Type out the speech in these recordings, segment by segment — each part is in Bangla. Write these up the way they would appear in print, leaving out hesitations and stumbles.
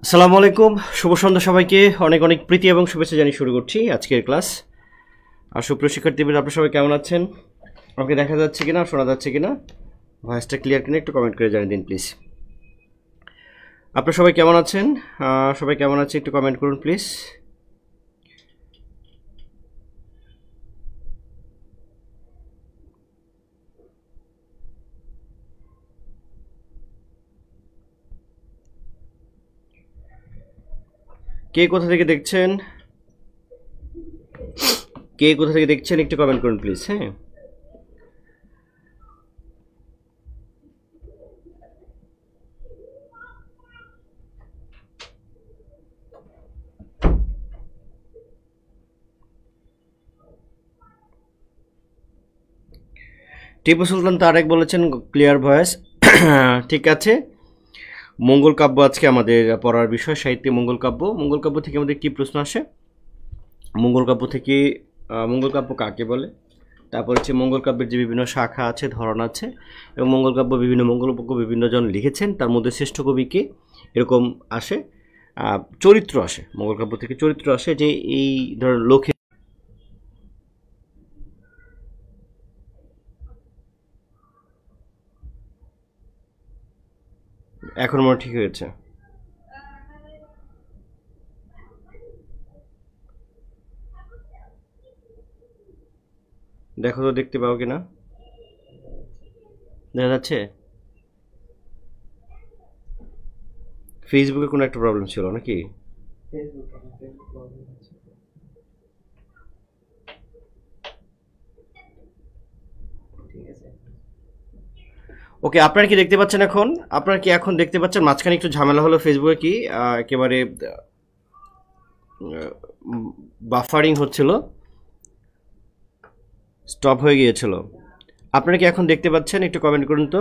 আসসালামু আলাইকুম, শুভ সন্ধ্যা সবাইকে। অনেক অনেক প্রীতি এবং শুভেচ্ছা জানিয়ে শুরু করছি আজকের ক্লাস। আর সুপ্রিয় শিক্ষার্থীবৃন্দ, আপনারা সবাই কেমন আছেন? আমাকে দেখা যাচ্ছে কিনা, শোনা যাচ্ছে কিনা, ভয়েসটা ক্লিয়ার কিনা একটু কমেন্ট করে জানিয়ে দিন প্লিজ। আপনারা সবাই কেমন আছেন? সবাই কেমন আছে একটু কমেন্ট করুন প্লিজ। কে কোথা থেকে দেখছেন, কে কোথা থেকে দেখছেন একটু কমেন্ট করুন প্লিজ। হ্যাঁ, টিপু সুলতান তারেক বলেছেন ক্লিয়ার ভয়েস। ঠিক আছে, মঙ্গল কাব্য আজকে আমাদের পড়ার বিষয়, সাহিত্যে মঙ্গল কাব্য। মঙ্গল কাব্য থেকে আমাদের কি প্রশ্ন আসে? মঙ্গল কাব্য থেকে মঙ্গল কাব্য কাকে বলে, তারপর হচ্ছে মঙ্গল কাব্যের যে বিভিন্ন শাখা আছে, ধরন আছে, এবং মঙ্গল কাব্য বিভিন্ন মঙ্গল কাব্য বিভিন্ন জন লিখেছেন, তার মধ্যে শ্রেষ্ঠ কবিকে, এরকম আসে। চরিত্র আসে, মঙ্গল কাব্য থেকে চরিত্র আসে, যে এই ধর লোকে। এখন মনে ঠিক হয়েছে? দেখো তো, দেখতে পাও কিনা, দেখা যাচ্ছে? ফেসবুকে কোনো একটা প্রবলেম ছিল নাকি? ওকে, আপনারা কি দেখতে পাচ্ছেন এখন? আপনারা কি এখন দেখতে পাচ্ছেন? মাঝখানে একটু ঝামেলা হলো ফেসবুকে, কি একেবারে বাফারিং হচ্ছিল, স্টপ হয়ে গিয়েছিল। আপনারা কি এখন দেখতে পাচ্ছেন? একটু কমেন্ট করুন তো।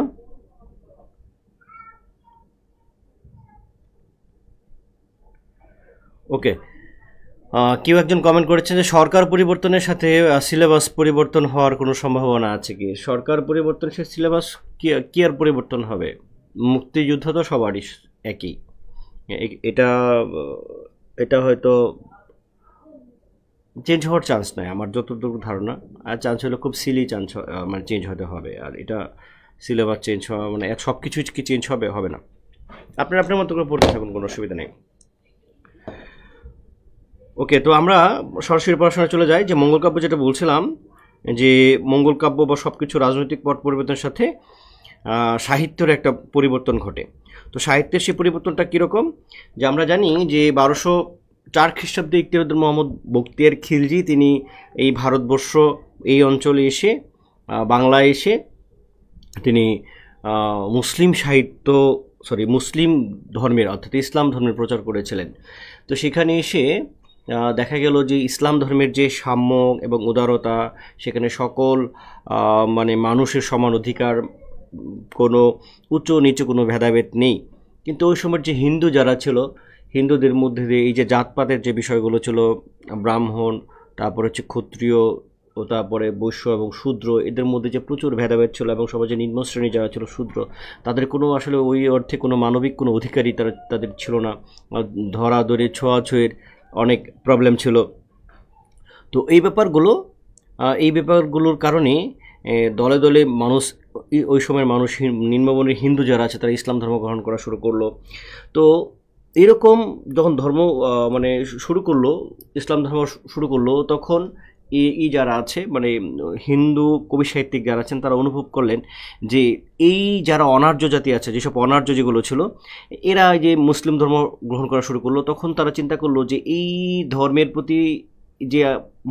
ওকে, কেউ একজন কমেন্ট করেছেন যে সরকার পরিবর্তনের সাথে সিলেবাস পরিবর্তন হওয়ার কোনো সম্ভাবনা আছে কি? সরকার পরিবর্তন, সে সিলেবাস কি আর পরিবর্তন হবে? মুক্তিযুদ্ধ তো সবারই একই। এটা এটা হয়তো চেঞ্জ হওয়ার চান্স নাই আমার যতটুকু ধারণা। আর চান্স হলে খুব সিলি চান্স, মানে চেঞ্জ হতে হবে। আর এটা সিলেবাস চেঞ্জ হওয়া মানে সব কিছুই কি চেঞ্জ হবে? হবে না। আপনার আপনার মতো করে পড়তে থাকুন, কোনো অসুবিধা নেই। ওকে, তো আমরা সরাসরি পড়াশোনা চলে যাই। যে মঙ্গল কাব্য যেটা বলছিলাম, যে মঙ্গল কাব্য বা সব কিছু রাজনৈতিক পট পরিবর্তনের সাথে সাহিত্যের একটা পরিবর্তন ঘটে। তো সাহিত্যের সেই পরিবর্তনটা কীরকম? যে আমরা জানি যে 1204 খ্রিস্টাব্দে ইকতিয়ারউদ্দিন মোহাম্মদ বখতিয়ার খিলজি তিনি এই ভারতবর্ষ, এই অঞ্চলে এসে, বাংলায় এসে তিনি মুসলিম সাহিত্য, মুসলিম ধর্মের, অর্থাৎ ইসলাম ধর্মের প্রচার করেছিলেন। তো সেখানে এসে দেখা গেল যে ইসলাম ধর্মের যে সাম্য এবং উদারতা, সেখানে সকল মানে মানুষের সমান অধিকার, কোনো উচ্চ নিচু কোনো ভেদাভেদ নেই। কিন্তু ওই সময়ের যে হিন্দু যারা ছিল, হিন্দুদের মধ্যে দিয়ে এই যে জাতপাতের যে বিষয়গুলো ছিল, ব্রাহ্মণ, তারপর হচ্ছে ক্ষত্রিয়, ও তারপরে বৈশ্য এবং শূদ্র, এদের মধ্যে যে প্রচুর ভেদাভেদ ছিল, এবং সমাজে নিম্ন শ্রেণী যারা ছিল শূদ্র, তাদের কোনো আসলে ওই অর্থে কোনো মানবিক কোনো অধিকারই তাদের ছিল না। ধরাধরি ছোঁয়াছুঁয়ের অনেক প্রবলেম ছিল। তো এই ব্যাপারগুলোর কারণে দলে দলে মানুষ, ওই সময়ের মানুষ, নিম্নবর্ণের হিন্দু যারা আছে, তারা ইসলাম ধর্ম গ্রহণ করা শুরু করলো। তো এরকম যখন ধর্ম মানে শুরু করলো, ইসলাম ধর্ম শুরু করলো, তখন এই যারা আছে, মানে হিন্দু কবি সাহিত্যিক যারা আছেন, তারা অনুভব করলেন যে এই যারা অনার্য জাতি আছে, যেসব অনার্য যেগুলো ছিল, এরা যে মুসলিম ধর্ম গ্রহণ করা শুরু করলো, তখন তারা চিন্তা করলো যে এই ধর্মের প্রতি যে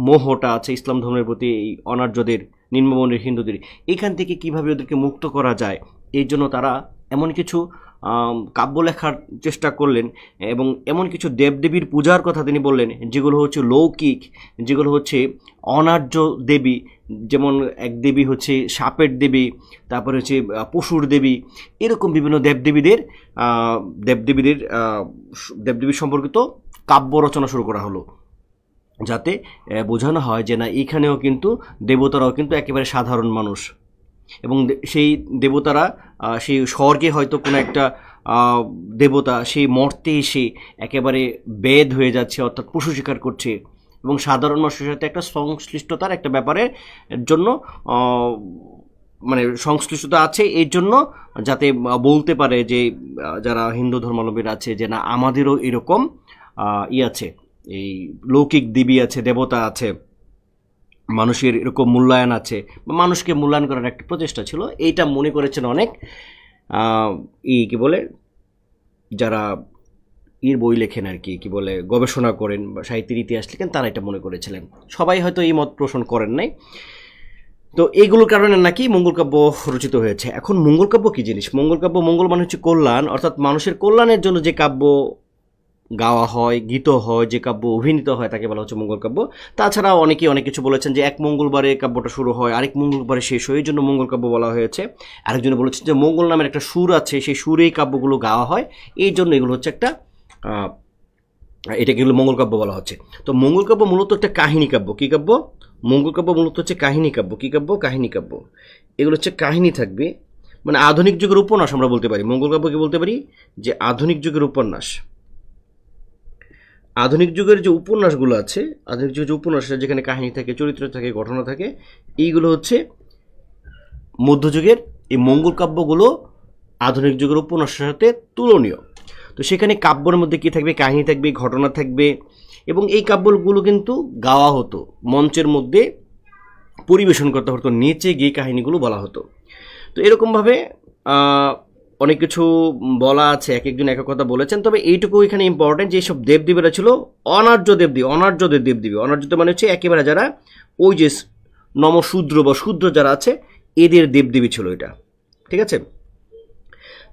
মোহটা আছে, ইসলাম ধর্মের প্রতি এই অনার্যদের, নিম্নবর্ণের হিন্দুদের, এখান থেকে কিভাবে ওদেরকে মুক্ত করা যায়। এই জন্য তারা এমন কিছু কাব্য লেখার চেষ্টা করলেন, এবং এমন কিছু দেবদেবীর পূজার কথা তিনি বললেন, যেগুলো হচ্ছে লৌকিক, যেগুলো হচ্ছে অনার্য দেবী। যেমন এক দেবী হচ্ছে সাপের দেবী, তারপরে হচ্ছে পশুর দেবী, এরকম বিভিন্ন দেবদেবীর সম্পর্কিত কাব্য রচনা শুরু করা হলো, যাতে বোঝানো হয় যে না, এখানেও কিন্তু দেবতারাও কিন্তু একেবারে সাধারণ মানুষ, এবং সেই দেবতারা সেই স্বর্গে হয়তো কোনো একটা দেবতা সেই মর্তে এসে একেবারে বেদ হয়ে যাচ্ছে, অর্থাৎ পশু শিকার করছে এবং সাধারণ মানুষের সাথে একটা সংশ্লিষ্টতার একটা ব্যাপারের জন্য মানে সংশ্লিষ্টতা আছে, এই জন্য যাতে বলতে পারে যে যারা হিন্দু ধর্মাবলম্বী আছে যে না আমাদেরও এরকম আছে, এই লৌকিক দেবী আছে, দেবতা আছে, মানুষের এরকম মূল্যায়ন আছে, বা মানুষকে মূল্যায়ন করার একটা প্রচেষ্টা ছিল। এইটা মনে করেছেন অনেক কি বলে যারা বই লেখেন আর কি বলে গবেষণা করেন বা সাহিত্যের ইতিহাস লেখেন, তারা এটা মনে করেছিলেন। সবাই হয়তো এই মত পোষণ করেন নাই। তো এইগুলোর কারণে নাকি মঙ্গল কাব্য রচিত হয়েছে। এখন মঙ্গল কাব্য কি জিনিস? মঙ্গল কাব্য, মঙ্গল মানে হচ্ছে কল্যাণ, অর্থাৎ মানুষের কল্যাণের জন্য যে কাব্য গাওয়া হয়, গীত হয়, যে কাব্য অভিনীত হয় তাকে বলা হচ্ছে মঙ্গল কাব্য। তাছাড়াও অনেকে অনেক কিছু বলেছেন যে এক মঙ্গলবারে কাব্যটা শুরু হয়, আরেক মঙ্গলবারে শেষ হয়, এই জন্য মঙ্গল কাব্য বলা হয়েছে। আরেকজনে বলেছেন যে মঙ্গল নামের একটা সুর আছে, সেই সুরেই কাব্যগুলো গাওয়া হয়, এই জন্য এগুলো হচ্ছে একটা এটাকে মঙ্গল কাব্য বলা হচ্ছে। তো মঙ্গল কাব্য মূলত একটা কাহিনী কাব্য। কী কাব্য? মঙ্গল কাব্য মূলত হচ্ছে কাহিনী কাব্য। কী কাব্য? কাহিনী কাব্য। এগুলো হচ্ছে কাহিনী থাকবে, মানে আধুনিক যুগের উপন্যাস আমরা বলতে পারি। মঙ্গল কাব্যকে বলতে পারি যে আধুনিক যুগের উপন্যাস। আধুনিক যুগের যে উপন্যাসগুলো আছে, আধুনিক যুগের যে উপন্যাস যেখানে কাহিনী থাকে, চরিত্র থাকে, ঘটনা থাকে, এইগুলো হচ্ছে মধ্যযুগের। এই মঙ্গল কাব্যগুলো আধুনিক যুগের উপন্যাসের সাথে তুলনীয়। তো সেখানে কাব্যের মধ্যে কী থাকবে? কাহিনী থাকবে, ঘটনা থাকবে, এবং এই কাব্যগুলো কিন্তু গাওয়া হতো, মঞ্চের মধ্যে পরিবেশন করতে হতো, নেচে গিয়ে কাহিনীগুলো বলা হতো। তো এরকমভাবে অনেক কিছু বলা আছে, এক একজন এক এক কথা বলেছেন। তবে এইটুকু এখানে ইম্পর্টেন্ট যে সব দেবদেবীরা ছিল অনার্য দেবদেবী। অনার্যদের দেবদেবী, অনার্য মানে হচ্ছে একেবারে যারা ওই যে নমশূদ্র বা শূদ্র যারা আছে এদের দেবদেবী ছিল এটা, ঠিক আছে।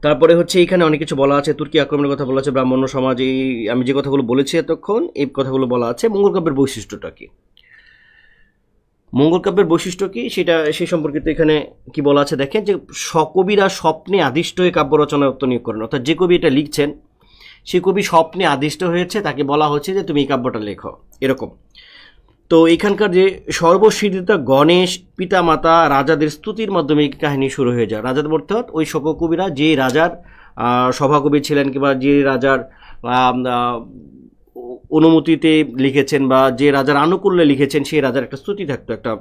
তারপরে হচ্ছে এখানে অনেক কিছু বলা আছে, তুর্কি আক্রমণের কথা বলা আছে, ব্রাহ্মণ্য সমাজ, এই আমি যে কথাগুলো বলেছি এতক্ষণ এই কথাগুলো বলা আছে। মঙ্গল কাব্যের বৈশিষ্ট্যটা কি? মঙ্গল কাব্যের বৈশিষ্ট্য কি সেটা সেই সম্পর্কিত এখানে কি বলা আছে দেখেন, যে সকবিরা স্বপ্নে আদিষ্ট হয়ে কাব্য রচনা নিয়োগ করেন, অর্থাৎ যে কবি এটা লিখছেন সে কবি স্বপ্নে আদিষ্ট হয়েছে, তাকে বলা হচ্ছে যে তুমি এই কাব্যটা লেখো, এরকম। তো এখানকার যে সর্বসিদ্ধিতা গণেশ পিতামাতা রাজাদের স্তুতির মাধ্যমে এই কাহিনী শুরু হয়ে যায়। রাজাদের অর্থাৎ ওই সকল কবিরা যে রাজার সভাকবি ছিলেন কিংবা যে রাজার অনুমতিতে লিখেছেন বা যে রাজার আনুকূল্যে লিখেছেন, সেই রাজার একটা স্তুতি থাকতো, একটা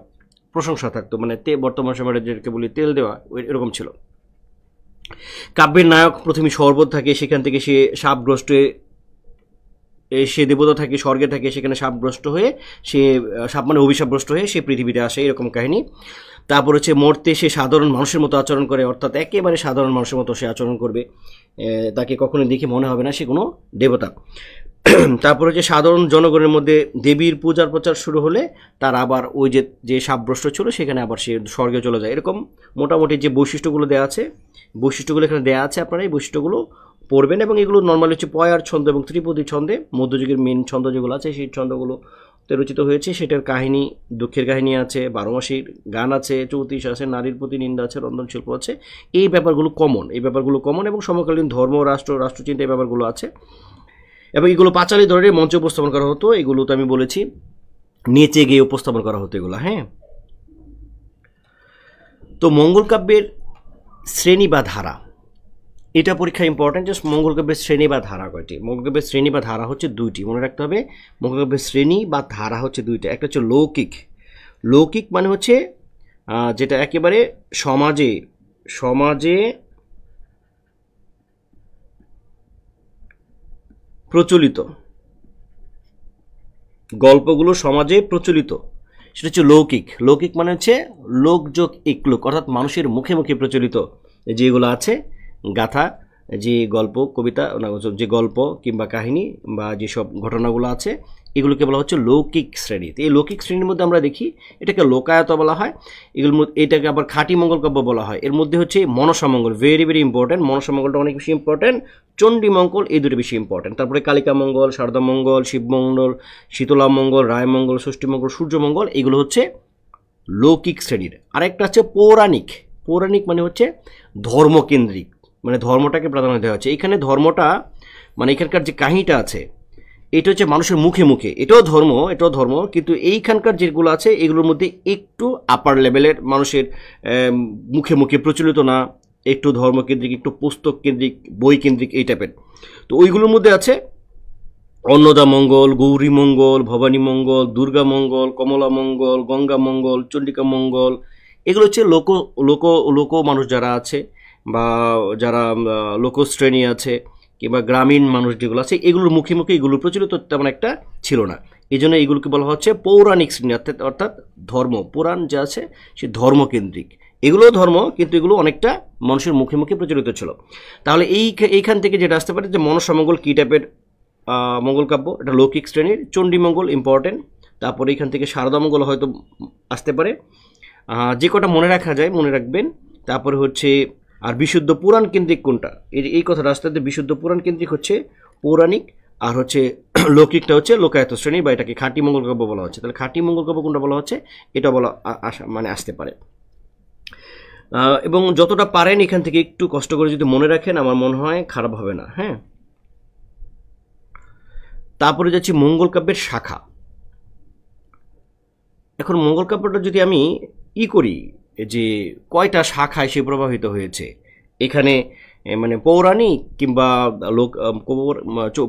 প্রশংসা থাকতো, মানে বর্তমান সময়ে যেটাকে বলি তেল দেওয়া, এরকম ছিল। কাব্যের নায়ক প্রথমে স্বর্গ থাকে, সেখান থেকে সে সাপগ্রস্ত, সে দেবতা থাকে, স্বর্গে থাকে, সেখানে সাপগ্রস্ত হয়ে সে সাপ মানে অভিশাপগ্রস্ত হয়ে সে পৃথিবীতে আসে, এরকম কাহিনী। তারপর হচ্ছে মর্তে সে সাধারণ মানুষের মতো আচরণ করে, অর্থাৎ একেবারে সাধারণ মানুষের মতো সে আচরণ করবে, তাকে কখনো দেখে মনে হবে না সে কোনো দেবতা। তারপর হচ্ছে সাধারণ জনগণের মধ্যে দেবীর পূজার প্রচার শুরু হলে তার আবার ওই যে সাপগ্রস্ত ছিল সেখানে আবার সে স্বর্গে চলে যায়। এরকম মোটামুটি যে বৈশিষ্ট্যগুলো দেওয়া আছে, বৈশিষ্ট্যগুলো এখানে দেওয়া আছে, আপনারা এই বৈশিষ্ট্যগুলো পড়বেন। এবং এগুলো নর্মালি হচ্ছে পয়ার ছন্দ এবং ত্রিপদী ছন্দে, মধ্যযুগের মেন ছন্দ যেগুলো আছে সেই ছন্দগুলোতে রচিত হয়েছে। সেটার কাহিনী, দুঃখের কাহিনী আছে, 12 মাসির গান আছে, 34 আছে, নারীর প্রতি নিন্দা আছে, রন্ধনশিল্প আছে। এই ব্যাপারগুলো কমন, এবং সমকালীন ধর্ম, রাষ্ট্রচিন্তা এই ব্যাপারগুলো আছে। এবং এগুলো পাঁচালী ধরনের মঞ্চে উপস্থাপন করা হতো। এগুলো তো আমি বলেছি নেচে গিয়ে উপস্থাপন করা হতো এগুলো, হ্যাঁ। তো মঙ্গল কাব্যের শ্রেণী বা ধারা, এটা পরীক্ষা ইম্পর্টেন্ট, যে মঙ্গল কাব্যের শ্রেণী বা ধারা কয়টি? মঙ্গল কাব্যের শ্রেণী বা ধারা হচ্ছে দুইটি, মনে রাখতে হবে। মঙ্গল কাব্যের শ্রেণী বা ধারা হচ্ছে দুইটা। একটা হচ্ছে লৌকিক। লৌকিক মানে হচ্ছে যেটা একেবারে সমাজে প্রচলিত গল্পগুলো, সমাজে প্রচলিত, সেটা হচ্ছে লৌকিক। লৌকিক মানে হচ্ছে লোকযোগ ইকলোক, অর্থাৎ মানুষের মুখে মুখে প্রচলিত যেগুলো আছে, গাথা, যে গল্প, কবিতা, যে গল্প কিংবা কাহিনী বা যেসব ঘটনাগুলো আছে, এগুলোকে বলা হচ্ছে লৌকিক শ্রেণী। এই লৌকিক শ্রেণীর মধ্যে আমরা দেখি এটাকে লোকায়ত বলা হয়, এটাকে আবার খাঁটি মঙ্গল কাব্য বলা হয়। এর মধ্যে হচ্ছে মনসামঙ্গল, ভেরি ভেরি ইম্পর্টেন্ট, মনসামঙ্গলটা অনেক বেশি ইম্পর্টেন্ট, চণ্ডীমঙ্গল এই দুটো বেশি ইম্পর্টেন্ট। তারপরে কালিকা মঙ্গল, শারদা মঙ্গল, শিবমঙ্গল, শীতলা মঙ্গল, রায়মঙ্গল, ষষ্ঠীমঙ্গল, সূর্যমঙ্গল, এগুলো হচ্ছে লৌকিক শ্রেণীর। আরেকটা হচ্ছে পৌরাণিক। পৌরাণিক মানে হচ্ছে ধর্মকেন্দ্রিক, মানে ধর্মটাকে প্রাধান্য দেওয়া হচ্ছে। এখানে ধর্মটা মানে এখানকার যে কাহিনীটা আছে এটা হচ্ছে মানুষের মুখে মুখে, এটাও ধর্ম, কিন্তু এইখানকার যেগুলো আছে এগুলোর মধ্যে একটু আপার লেভেলের, মানুষের মুখে মুখে প্রচলিত না, একটু ধর্মকেন্দ্রিক, একটু পুস্তক কেন্দ্রিক, বই কেন্দ্রিক, এই টাইপের। তো ওইগুলোর মধ্যে আছে অন্নদা মঙ্গল, গৌরী মঙ্গল, ভবানী মঙ্গল, দুর্গা মঙ্গল, কমলা মঙ্গল, গঙ্গা মঙ্গল, চণ্ডিকা মঙ্গল। এগুলো হচ্ছে লোক লোক লোক মানুষ যারা আছে বা যারা লোকশ্রেণী আছে কিংবা গ্রামীণ মানুষ যেগুলো আছে, এগুলোর মুখে মুখে এগুলোর প্রচলিত তেমন একটা ছিল না। এই জন্য এগুলোকে বলা হচ্ছে পৌরাণিক শ্রেণী, অর্থাৎ ধর্ম, পুরাণ যা আছে সে ধর্মকেন্দ্রিক। এগুলোও ধর্ম, কিন্তু এগুলো অনেকটা মানুষের মুখে মুখে প্রচলিত ছিল। তাহলে এইখান থেকে যেটা আসতে পারে যে মনসামঙ্গল কী টাইপের মঙ্গল কাব্য, এটা লৌকিক শ্রেণীর। চণ্ডীমঙ্গল ইম্পর্টেন্ট। তারপরে এখান থেকে শারদামঙ্গল হয়তো আসতে পারে, যে কটা মনে রাখা যায় মনে রাখবেন। তারপরে হচ্ছে আর বিশুদ্ধ পুরাণ কেন্দ্রিক কোনটা, এই কথাটা আসতে হবে। বিশুদ্ধ পুরাণ কেন্দ্রিক হচ্ছে পৌরাণিক, আর হচ্ছে লৌকিকটা হচ্ছে লোকায়ত শ্রেণী, বা এটাকে খাঁটি মঙ্গল কাব্য বলা হচ্ছে। তাহলে খাঁটি মঙ্গল কাব্য কোনটা বলা হচ্ছে, এটা বলা মানে আসতে পারে। এবং যতটা পারেন এখান থেকে একটু কষ্ট করে যদি মনে রাখেন, আমার মনে হয় খারাপ হবে না। হ্যাঁ, তারপরে যাচ্ছি মঙ্গল কাব্যের শাখা। এখন মঙ্গল কাব্যটা যদি আমি করি যে কয়টা শাখায় সে প্রভাবিত হয়েছে, এখানে মানে পৌরাণিক কিংবা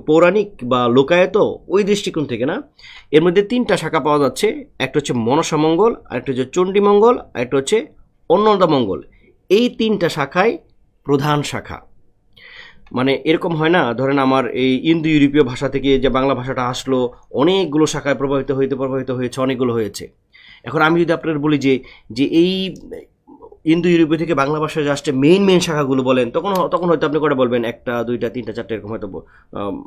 পৌরাণিক বা লোকায়ত, ওই দৃষ্টিকোণ থেকে না, এর মধ্যে 3টা শাখা পাওয়া যাচ্ছে। একটা হচ্ছে মনসামঙ্গল, আরেকটা হচ্ছে চণ্ডীমঙ্গল, আরেকটা হচ্ছে অন্নদামঙ্গল। এই 3টা শাখায় প্রধান শাখা। মানে এরকম হয় না, ধরেন আমার এই ইন্দো ইউরোপীয় ভাষা থেকে যে বাংলা ভাষাটা আসলো, অনেকগুলো শাখায় প্রভাবিত হয়েছে, অনেকগুলো হয়েছে। এখন আমি যদি আপনার বলি যে এই ইন্দো ইউরোপীয় থেকে বাংলা ভাষায় যে আসছে মেইন শাখাগুলো বলেন, তখন হয়তো আপনি করে বলবেন 1টা 2টা 3টা 4টা এরকম হয়তো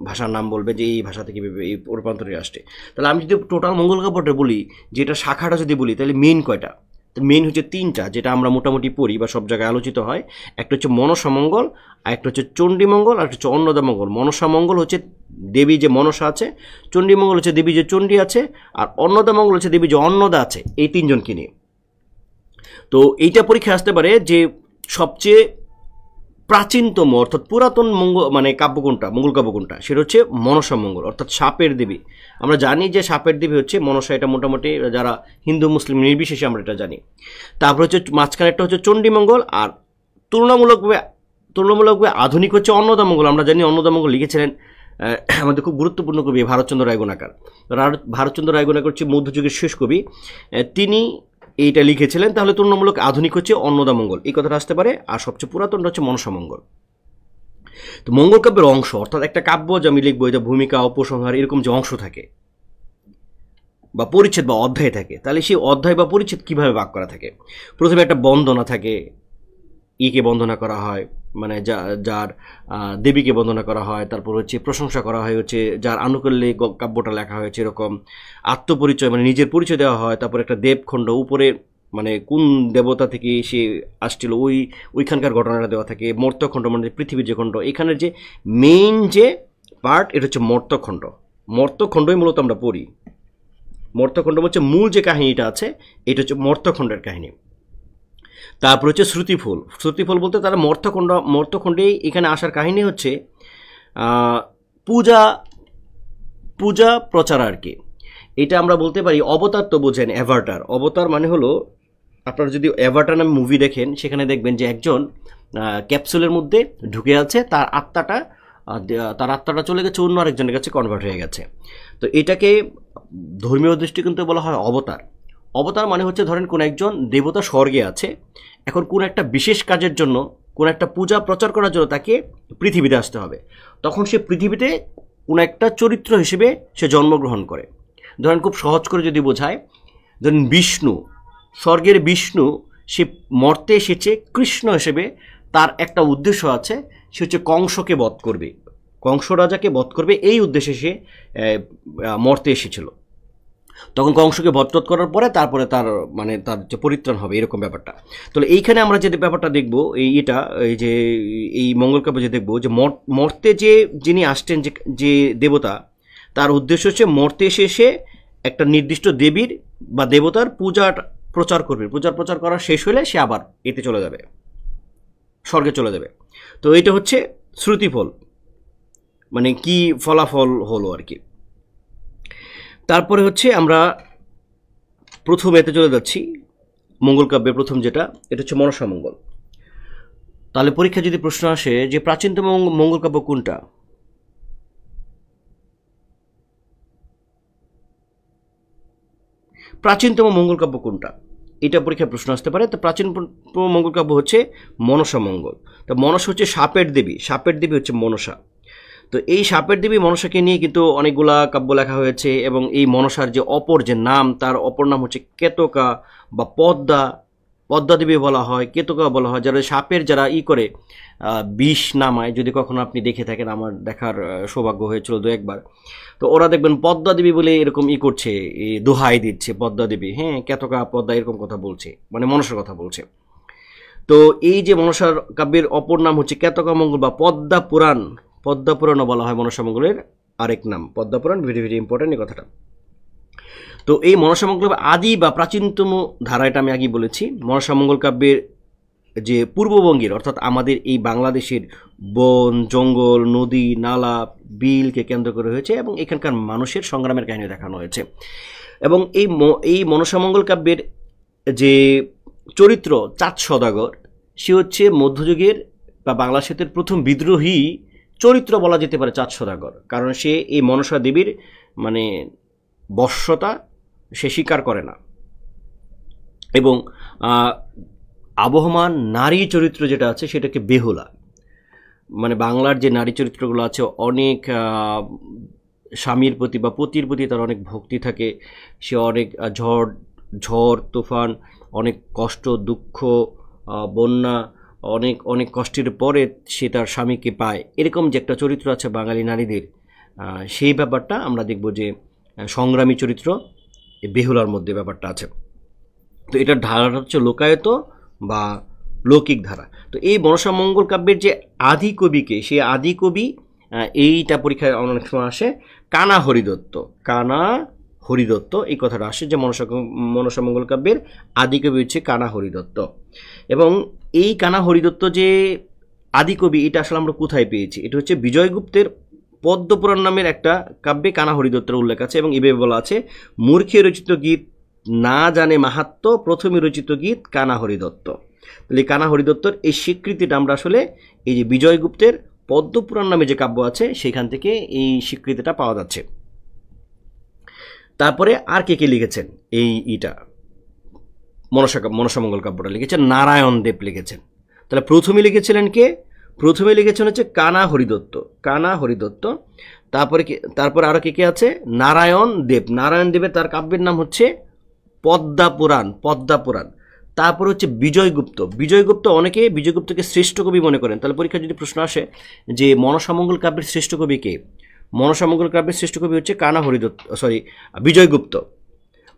ভাষার নাম বলবে যে এই ভাষা থেকে এই রূপান্তরে আসছে। তাহলে আমি যদি টোটাল মঙ্গল কাব্যটা বলি, যেটা শাখাটা যদি বলি, তাহলে মেইন কয়টা? তো মেইন হচ্ছে 3টা, যেটা আমরা মোটামুটি পড়ি বা সব জায়গায় আলোচিত হয়। একটা হচ্ছে মনসামঙ্গল, আর একটা হচ্ছে চণ্ডীমঙ্গল, আর একটা হচ্ছে অন্নদামঙ্গল। মনসামঙ্গল হচ্ছে দেবী যে মনসা আছে, চণ্ডীমঙ্গল হচ্ছে দেবী যে চণ্ডী আছে, আর অন্নদামঙ্গল হচ্ছে দেবী যে অন্নদা আছে। এই 3জনকে নিয়ে। তো এইটা পরীক্ষা আসতে পারে যে সবচেয়ে প্রাচীনতম অর্থাৎ পুরাতন মানে কাব্য কোনটা, মঙ্গল কাব্য কোনটা, সেটা হচ্ছে মনসামঙ্গল, অর্থাৎ সাপের দেবী। আমরা জানি যে সাপের দেবী হচ্ছে মনসা, এটা মোটামুটি যারা হিন্দু মুসলিম নির্বিশেষে আমরা এটা জানি। তারপর হচ্ছে মাঝখানে একটা হচ্ছে চণ্ডীমঙ্গল, আর তুলনামূলকভাবে আধুনিক হচ্ছে অন্নদামঙ্গল। আমরা জানি অন্নদামঙ্গল লিখেছিলেন আমাদের খুব গুরুত্বপূর্ণ কবি ভারতচন্দ্র রায়গুণাকার। ভারতচন্দ্র রায়গুণাকার হচ্ছে মধ্যযুগের শেষ কবি, তিনি এইটা লিখেছিলেন। তাহলে তুলনামূলক আধুনিক হচ্ছে অন্নদামঙ্গল, এই কথাটা আসতে পারে। আর সবচেয়ে পুরাতনটা হচ্ছে মনসামঙ্গল। তো মঙ্গল কাব্যের অংশ, অর্থাৎ একটা কাব্য যে আমি লিখবো, এটা ভূমিকা, উপসংহার, এরকম যে অংশ থাকে বা পরিচ্ছেদ বা অধ্যায় থাকে, তাহলে সেই অধ্যায় বা পরিচ্ছেদ কিভাবে ভাগ করা থাকে? প্রথমে একটা বন্দনা থাকে, কে বন্দনা করা হয়, মানে যার দেবীকে বন্দনা করা হয়। তারপর হচ্ছে প্রশংসা করা হয় হচ্ছে যার আনুকূল্যে কাব্যটা লেখা হয়েছে, এরকম আত্মপরিচয় মানে নিজের পরিচয় দেওয়া হয়। তারপর একটা দেবখণ্ড, উপরে মানে কোন দেবতা থেকে সে আসছিল ওইখানকার ঘটনাটা দেওয়া থাকে। মর্তখণ্ড মানে পৃথিবীর যে খণ্ড, এখানের যে মেইন যে পার্ট, এটা হচ্ছে মর্তখণ্ড। মর্তখণ্ডই মূলত আমরা পড়ি। মর্তখণ্ড হচ্ছে মূল যে কাহিনীটা আছে, এটা হচ্ছে মর্তখণ্ডের কাহিনী। তারপর হচ্ছে শ্রুতিফল। শ্রুতিফল বলতে তারা মর্তখণ্ডে এখানে আসার কাহিনী হচ্ছে পূজা প্রচার আর কি। এটা আমরা বলতে পারি অবতার। তো বোঝেন অ্যাভাটার, অবতার মানে হলো, আপনারা যদি অ্যাভাটার নামে মুভি দেখেন, সেখানে দেখবেন যে একজন ক্যাপসুলের মধ্যে ঢুকে আছে, তার আত্মাটা চলে গেছে অন্য আরেকজনের কাছে, কনভার্ট হয়ে গেছে। তো এটাকে ধর্মীয় দৃষ্টিকোণ থেকে বলা হয় অবতার। অবতার মানে হচ্ছে ধরেন কোন একজন দেবতা স্বর্গে আছে, এখন কোন একটা বিশেষ কাজের জন্য, কোন একটা পূজা প্রচার করার জন্য তাকে পৃথিবীতে আসতে হবে। তখন সে পৃথিবীতে কোন একটা চরিত্র হিসেবে সে জন্মগ্রহণ করে। ধরেন খুব সহজ করে যদি বোঝায়, ধরেন বিষ্ণু, স্বর্গের বিষ্ণু, সে মর্তে এসেছে কৃষ্ণ হিসেবে। তার একটা উদ্দেশ্য আছে, সে হচ্ছে কংসকে বধ করবে, কংস রাজাকে বধ করবে, এই উদ্দেশ্যে সে মর্তে এসেছিল। তখন কংসকে বধ করার পরে তারপরে তার যে পরিত্রাণ হবে, এরকম ব্যাপারটা। তাহলে এইখানে আমরা যে ব্যাপারটা দেখবো, এই মঙ্গল কাব্যে যে দেখবো যে মর্তে যিনি আসছেন, যে দেবতা, তার উদ্দেশ্য হচ্ছে মর্তে এসে একটা নির্দিষ্ট দেবীর বা দেবতার পূজার প্রচার করবে। প্রচার করা শেষ হলে সে আবার এতে চলে যাবে, স্বর্গে চলে যাবে। তো এটা হচ্ছে শ্রুতিফল, মানে কি ফলাফল হলো আর কি। তারপরে হচ্ছে আমরা প্রথম এতে চলে যাচ্ছি, মঙ্গল কাব্যের প্রথম যেটা, এটা হচ্ছে মনসামঙ্গল। তাহলে পরীক্ষা যদি প্রশ্ন আসে যে প্রাচীনতম মঙ্গল কাব্য কোনটা, প্রাচীনতম মঙ্গল কাব্য কোনটা, এটা পরীক্ষায় প্রশ্ন আসতে পারে। তো প্রাচীনতম মঙ্গল কাব্য হচ্ছে মনসা মঙ্গল। তো মনসা হচ্ছে সাপের দেবী, সাপের দেবী হচ্ছে মনসা। তো এই সাপের দেবী মনসাকে নিয়ে কিন্তু অনেকগুলা কাব্য লেখা হয়েছে, এবং এই মনসার যে অপর যে নাম, তার অপর নাম হচ্ছে কেতকা বা পদ্মা, পদ্মা দেবী বলা হয়, কেতকা বলা হয়। যারা সাপের যারা করে বিষ নামায়, যদি কখনো আপনি দেখে থাকেন, আমার দেখার সৌভাগ্য হয়েছিল দু একবার, তো ওরা দেখবেন পদ্মা দেবী বলে এরকম করছে, দোহাই দিচ্ছে পদ্মা দেবী, হ্যাঁ কেতকা পদ্মা এরকম কথা বলছে, মানে মনসার কথা বলছে। তো এই যে মনসার কাব্যের অপর নাম হচ্ছে কেতকা মঙ্গল বা পদ্মা পুরাণ, পদ্মা পুরাণও বলা হয় মনসা মঙ্গলের আরেক নাম, পদ্মা পুরাণ। ভেরি ভেরি ইম্পর্টেন্ট এই কথাটা। তো এই মনসা মঙ্গল আদি বা প্রাচীনতম ধারা, এটা আমি আগেই বলেছি। মনসা মঙ্গল কাব্যের যে পূর্ববঙ্গের, অর্থাৎ আমাদের এই বাংলাদেশের বন জঙ্গল নদী নালা বিলকে কেন্দ্র করে হয়েছে, এবং এখানকার মানুষের সংগ্রামের কাহিনী দেখানো হয়েছে। এবং এই মনসা মঙ্গল কাব্যের যে চরিত্র চাঁদ সওদাগর, সে হচ্ছে মধ্যযুগের বা বাংলা সাহিত্যের প্রথম বিদ্রোহী চরিত্র বলা যেতে পারে চাঁদ সওদাগর। কারণ সে এই মনসা দেবীর মানে বশ্যতা সে স্বীকার করে না, এবং আবহমান নারী চরিত্র যেটা আছে সেটাকে বেহুলা, মানে বাংলার যে নারী চরিত্রগুলো আছে অনেক স্বামীর প্রতি বা পতির প্রতি তার অনেক ভক্তি থাকে, সে অনেক ঝড় তুফান, অনেক কষ্ট দুঃখ বন্যা, অনেক অনেক কষ্টের পরে সে তার স্বামীকে পায়, এরকম যে একটা চরিত্র আছে বাঙালি নারীদের, সেই ব্যাপারটা আমরা দেখব যে সংগ্রামী চরিত্র বেহুলার মধ্যে ব্যাপারটা আছে। তো এটার ধারাটা হচ্ছে লোকায়ত বা লৌকিক ধারা। তো এই মনসা মঙ্গল কাব্যের যে আদি কবিকে, সেই আদি কবি, এইটা পরীক্ষায় অনেক সময় আসে কানা হরিদত্ত, কানা হরিদত্ত এই কথাটা আসে যে মনসা মঙ্গল কাব্যের আদি কবি হচ্ছে কানা হরিদত্ত। এবং এই কানা হরিদত্ত যে আদি কবি, এটা আসলে আমরা কোথায় পেয়েছি? এটা হচ্ছে বিজয়গুপ্তের পদ্মপুরাণ নামের একটা কাব্যে কানা হরিদত্তের উল্লেখ আছে, এবং এভাবে বলা আছে, মূর্খে রচিত গীত না জানে মাহাত্ম্য, প্রথমে রচিত গীত কানা হরিদত্ত। তাহলে কানা হরিদত্তর এই স্বীকৃতিটা আমরা আসলে এই যে বিজয়গুপ্তের পদ্মপুরাণ নামে যে কাব্য আছে সেখান থেকে এই স্বীকৃতিটা পাওয়া যাচ্ছে। তারপরে আর কে কে লিখেছেন এইটা মনসা মঙ্গল কাব্যটা লিখেছেন নারায়ণ দেব লিখেছেন। তাহলে প্রথমে লিখেছিলেন কে? প্রথমে লিখেছেন হচ্ছে কানা হরিদত্ত, কানা হরিদত্ত। তারপরে আরো কে কে আছে? নারায়ণ দেব, নারায়ণ দেবের তার কাব্যের নাম হচ্ছে পদ্মা পুরাণ, পদ্মা পুরাণ। তারপর হচ্ছে বিজয়গুপ্ত, বিজয়গুপ্ত অনেকে বিজয়গুপ্তকে শ্রেষ্ঠ কবি মনে করেন। তাহলে পরীক্ষায় যদি প্রশ্ন আসে যে মনসা মঙ্গল কাব্যের শ্রেষ্ঠ কবি কে, মনসা মঙ্গল কাব্যের শ্রেষ্ঠ কবি হচ্ছে কানা হরিদত্ত, বিজয়গুপ্ত।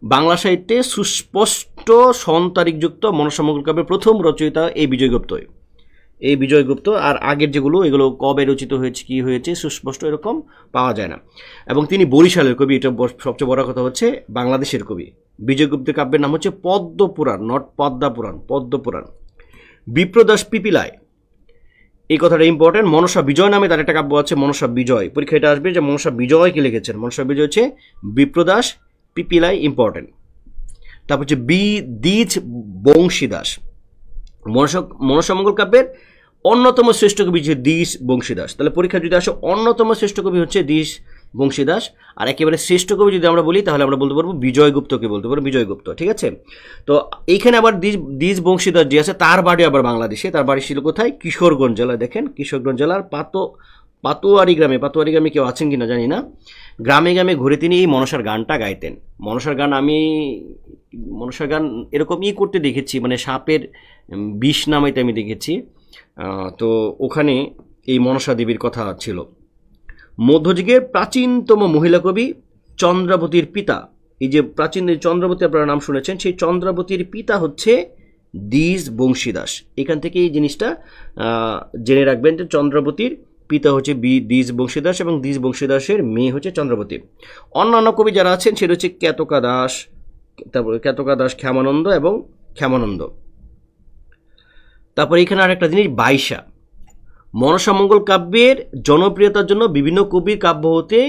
বাংলা সাহিত্যে সুস্পষ্ট সন্তারিখযুক্ত মনসা মঙ্গল কাব্যের প্রথম রচয়িতা এই বিজয়গুপ্তই, এই বিজয়গুপ্ত। আর আগের যেগুলো এগুলো কবে রচিত হয়েছে কি হয়েছে সুস্পষ্ট এরকম পাওয়া যায় না। এবং তিনি বরিশালের কবি, এটা সবচেয়ে বড় কথা হচ্ছে বাংলাদেশের কবি। বিজয়গুপ্তের কাব্যের নাম হচ্ছে পদ্মপুরাণ, নট পদ্মা পুরাণ, পদ্মপুরাণ। বিপ্রদাস পিপিলায়, এই কথাটা ইম্পর্টেন্ট। মনসা বিজয় নামে তার একটা কাব্য আছে মনসা বিজয়, পরীক্ষা এটা আসবে যে মনসা বিজয় কি লিখেছেন। মনসা বিজয় হচ্ছে বিপ্রদাস পিপিলাই, ইম্পর্টেন্ট। তারপর হচ্ছে দ্বিজ বংশীদাস, মনসা মঙ্গল কাব্যের অন্যতম শ্রেষ্ঠ কবি হচ্ছে দ্বিজ বংশীদাস। তাহলে পরীক্ষা যদি আসে অন্যতম শ্রেষ্ঠ কবি হচ্ছে দ্বিজ বংশীদাস, আর একেবারে শ্রেষ্ঠ কবি যদি আমরা বলি তাহলে আমরা বলতে পারবো বিজয়গুপ্তকে বলতে পারবো, বিজয়গুপ্ত, ঠিক আছে। তো এইখানে আবার দ্বিজ বংশীদাস যে আছে তার বাড়ি আবার বাংলাদেশে, তার বাড়ি ছিল কোথায়? কিশোরগঞ্জ জেলায়। দেখেন কিশোরগঞ্জ জেলার পাতোয়ারি গ্রামে, পাতোয়ারি গ্রামে কেউ আছেন কিনা জানি না, গ্রামে গ্রামে ঘুরে তিনি এই মনসার গানটা গাইতেন। মনসার গান আমি মনসার গান এরকমই করতে দেখেছি, মানে সাপের বিষ নামাইতে আমি দেখেছি। তো ওখানে এই মনসা দেবীর কথা ছিল। মধ্যযুগের প্রাচীনতম মহিলা কবি চন্দ্রাবতীর পিতা, এই যে প্রাচীন চন্দ্রাবতী আপনারা নাম শুনেছেন, সেই চন্দ্রাবতীর পিতা হচ্ছে দ্বিজ বংশীদাস। এখান থেকে এই জিনিসটা জেনে রাখবেন যে চন্দ্রাবতীর পিতা হচ্ছে দ্বিজ বংশীদাস, এবং দ্বিজ বংশীদাসের মেয়ে হচ্ছে চন্দ্রাবতী। অন্যান্য কবি যারা আছেন সেটা হচ্ছে কেতকা দাস, তারপরে কেতকা দাস, ক্ষেমানন্দ এবং ক্ষেমানন্দ। তারপর এখানে আর একটা জিনিস, বাইশা। মনসা মঙ্গল কাব্যের জনপ্রিয়তার জন্য বিভিন্ন কবির কাব্য হতে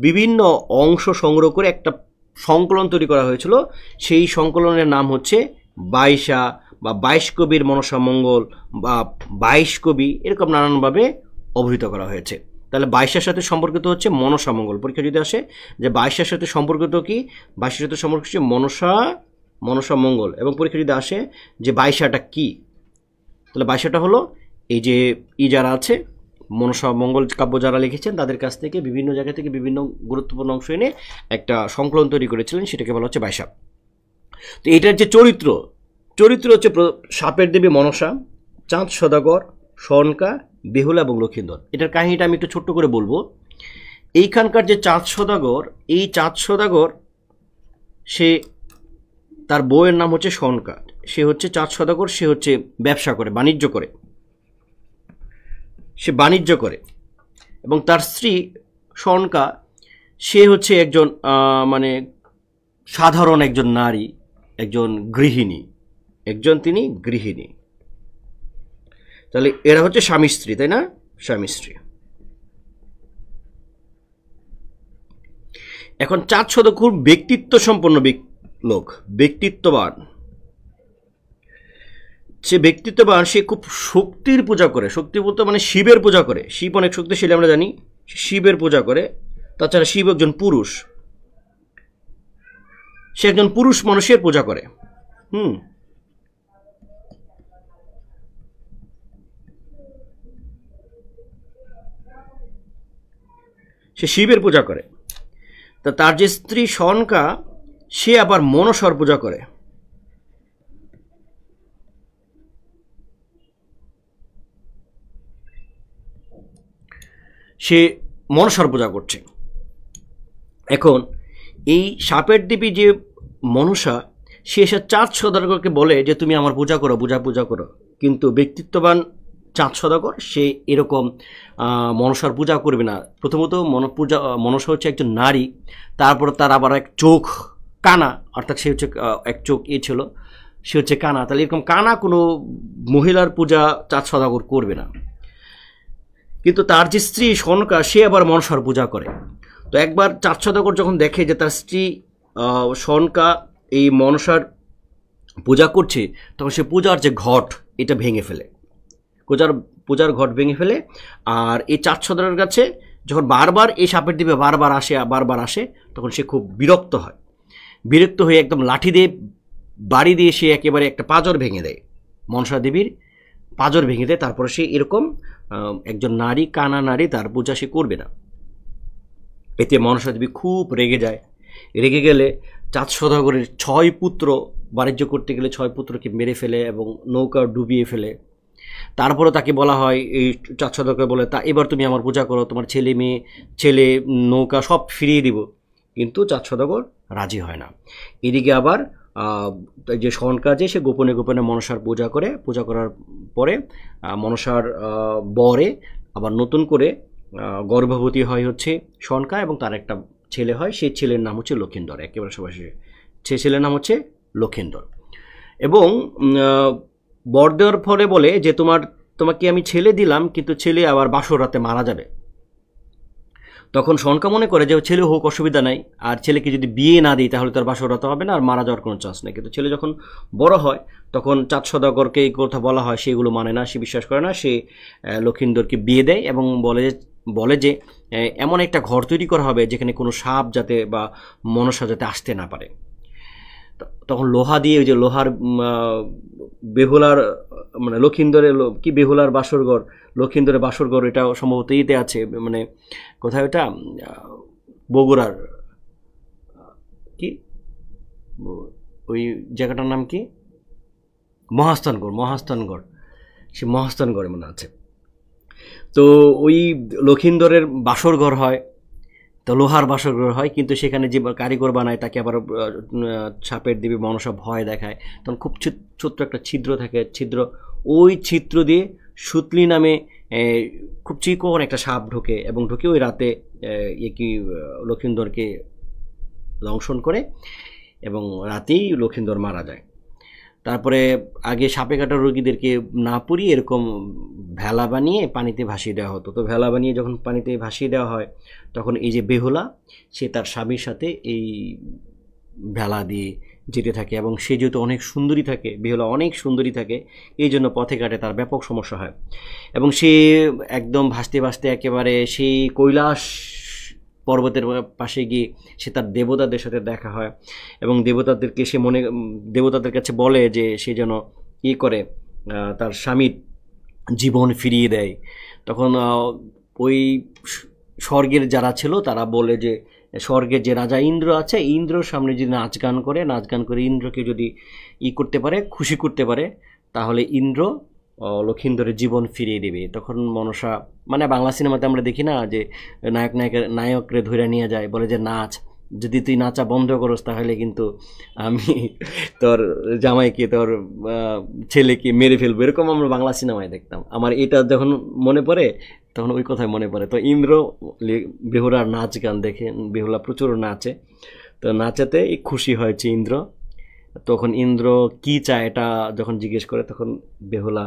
বিভিন্ন অংশ সংগ্রহ করে একটা সংকলন তৈরি করা হয়েছিল, সেই সংকলনের নাম হচ্ছে বাইশা বা 22 কবির মনসা মঙ্গল বা 22 কবি, এরকম নানানভাবে অভিহিত করা হয়েছে। তাহলে 22-এর সাথে সম্পর্কিত হচ্ছে মনসা মঙ্গল। পরীক্ষা যদি আসে যে 22-এর সাথে সম্পর্কিত কি, 22-এর সাথে সম্পর্কিত হচ্ছে মনসা মঙ্গল, এবং পরীক্ষা যদি আসে যে 22টা কি, তাহলে 22টা হলো এই যে যারা আছে মনসা মঙ্গল কাব্য যারা লিখেছেন তাদের কাছ থেকে বিভিন্ন জায়গা থেকে বিভিন্ন গুরুত্বপূর্ণ অংশ এনে একটা সংকলন তৈরি করেছিলেন, সেটাকে বলা হচ্ছে 22। তো এটার যে চরিত্র হচ্ছে সাপের দেবী মনসা, চাঁদ সদাগর, সনকা, বেহুলা এবং লক্ষিন্দর। এটার কাহিনীটা আমি একটু ছোট্ট করে বলবো। এইখানকার যে চাঁদ সদাগর, এই চাঁদ সদাগর সে, তার বউয়ের নাম হচ্ছে সনকা, সে হচ্ছে চাঁদ সদাগর, সে হচ্ছে ব্যবসা করে, বাণিজ্য করে, সে বাণিজ্য করে, এবং তার স্ত্রী সনকা সে হচ্ছে একজন মানে সাধারণ একজন নারী, একজন গৃহিণী, তিনি গৃহিণী। তাহলে এরা হচ্ছে স্বামী স্ত্রী, তাই না? স্বামী স্ত্রী। এখন চাঁদ সদাগর খুব ব্যক্তিত্ব সম্পন্ন লোক, ব্যক্তিত্ববান। সে খুব শক্তির পূজা করে, শক্তি বলতে মানে শিবের পূজা করে। শিব অনেক শক্তিশালী আমরা জানি, শিবের পূজা করে। তাছাড়া শিব একজন পুরুষ, সে একজন পুরুষ মানুষের পূজা করে। সে শিবের পূজা করে। তা তার যে স্ত্রী সনকা, সে আবার মনসার পূজা করে। সে মনসার পূজা করছে। এখন এই সাপের দেবী যে মনসা, সে এসে চাঁদ সদাগরকে বলে যে তুমি আমার পূজা করো, পূজা করো। কিন্তু ব্যক্তিত্ববান চাঁদ সদাগর সে এরকম মনসার পূজা করবে না। প্রথমত মনসা হচ্ছে একজন নারী, তারপর তার আবার এক চোখ কানা, অর্থাৎ সে হচ্ছে এক চোখ ছিল, সে হচ্ছে কানা। তাহলে এরকম কানা কোনো মহিলার পূজা চাঁদ সদাগর করবে না। কিন্তু তার যে স্ত্রী সনকা, সে আবার মনসার পূজা করে। তো একবার চাঁদ সদাগর যখন দেখে যে তার স্ত্রী সনকা এই মনসার পূজা করছে, তখন সে পূজার যে ঘট এটা ভেঙে ফেলে, পূজার ঘট ভেঙে ফেলে। আর এই চাঁদ সদাগরের কাছে যখন বারবার এই সাপের দ্বীপে বারবার আসে, তখন সে খুব বিরক্ত হয়ে একদম লাঠি দিয়ে বাড়ি দিয়ে সে একেবারে একটা পাঁজর ভেঙে দেয়, মনসা দেবীর পাঁজর ভেঙে দেয়। তারপরে সে এরকম একজন নারী, কানা নারী, তার পূজা সে করবে না। এতে মনসা দেবী খুব রেগে যায়। রেগে গেলে চাঁদ সদাগরের 6 পুত্র, বাণিজ্য করতে গেলে 6 পুত্রকে মেরে ফেলে এবং নৌকা ডুবিয়ে ফেলে। তারপরে তাকে বলা হয়, এই চাঁদ সদাগর বলে, তা এবার তুমি আমার পূজা করো, তোমার ছেলে মেয়ে, নৌকা সব ফিরিয়ে দিব। কিন্তু চাঁদ সদাগর রাজি হয় না। এদিকে আবার যে সনকাজে সে গোপনে মনসার পূজা করার পরে মনসার বরে আবার নতুন করে গর্ভবতী হয় হচ্ছে সনকা, এবং তার একটা ছেলে হয়। সেই ছেলের নাম হচ্ছে লক্ষিন্দর। একেবারে সবাই সে ছেলের নাম হচ্ছে লক্ষিন্দর। এবং বর দেওয়ার ফলে বলে যে তোমাকে আমি ছেলে দিলাম, কিন্তু ছেলে আবার বাসর রাতে মারা যাবে। তখন সনকা মনে করে যে ছেলে হোক, অসুবিধা নাই, আর ছেলেকে যদি বিয়ে না দিই তাহলে তার বাসর রাতে হবে না, আর মারা যাওয়ার কোনো চান্স নেই। কিন্তু ছেলে যখন বড় হয়, তখন চাঁদ সদাগরকে এই কথা বলা হয়, সেগুলো মানে না, সে বিশ্বাস করে না। সে লক্ষিন্দরকে বিয়ে দেয় এবং বলে যে এমন একটা ঘর তৈরি করা হবে যেখানে কোনো সাপ যাতে বা মনসা যাতে আসতে না পারে। তখন লোহা দিয়ে, ওই যে লোহার বেহুলার মানে লক্ষিন্দরের কি বেহুলার বাসরঘর, লক্ষিন্দরের বাসরঘর, এটা সম্ভবত ইতে আছে, মানে কোথায় ওটা, বগুড়ার কি ওই জায়গাটার নাম কি, মহাস্থানগড়, সে মহাস্থানগড়ে মনে আছে। তো ওই লক্ষিন্দরের বাসরঘর হয়, তো লোহার বাসরঘর হয়, কিন্তু সেখানে যে কারিগর বানায় তাকে আবার সাপের দেবী মনসা ভয় দেখায়। তখন খুব ছোট্ট একটা ছিদ্র থাকে, ওই ছিদ্র দিয়ে সুতলি নামে খুব চিকন একটা সাপ ঢোকে, এবং ঢুকে ওই রাতে লক্ষিন্দরকে দংশন করে, এবং রাতেই লক্ষিন্দর মারা যায়। তারপরে আগে সাপে কাটা রোগীদেরকে না পুড়িয়ে এরকম ভেলা বানিয়ে পানিতে ভাসিয়ে দেওয়া হতো। তো ভেলা বানিয়ে যখন পানিতে ভাসিয়ে দেওয়া হয়, তখন এই যে বেহুলা, সে তার স্বামীর সাথে এই ভেলা দিয়ে যেতে থাকে, এবং সে যেহেতু অনেক সুন্দরী থাকে, বেহুলা অনেক সুন্দরী থাকে, এই জন্য পথে ঘাটে তার ব্যাপক সমস্যা হয়। এবং সে একদম ভাসতে ভাসতে একেবারে সেই কৈলাস পর্বতের পাশে গিয়ে সে তার দেবতাদের সাথে দেখা হয়, এবং দেবতাদেরকে সে দেবতাদের কাছে বলে যে সে যেন করে তার স্বামীর জীবন ফিরিয়ে দেয়। তখন ওই স্বর্গের যারা ছিল তারা বলে যে স্বর্গের যে রাজা ইন্দ্র আছে, ইন্দ্রর সামনে যদি নাচ গান করে ইন্দ্রকে যদি করতে পারে, খুশি করতে পারে, তাহলে ইন্দ্র লক্ষিন্দরের জীবন ফিরিয়ে দেবে। তখন মনসা, মানে বাংলা সিনেমাতে আমরা দেখি না যে নায়করে ধরে নিয়ে যায়, বলে যে নাচ, যদি তুই নাচা বন্ধ করস তাহলে কিন্তু আমি তোর জামাইকে, তোর ছেলেকে মেরে ফেলবো। এরকম আমরা বাংলা সিনেমায় দেখতাম। আমার এটা যখন মনে পড়ে তখন ওই কথাই মনে পড়ে। তো ইন্দ্র বেহুলার নাচ গান দেখে, বেহুলা প্রচুর নাচে, তো নাচাতে খুশি হয়েছে ইন্দ্র। তখন ইন্দ্র কি চায় এটা যখন জিজ্ঞেস করে, তখন বেহুলা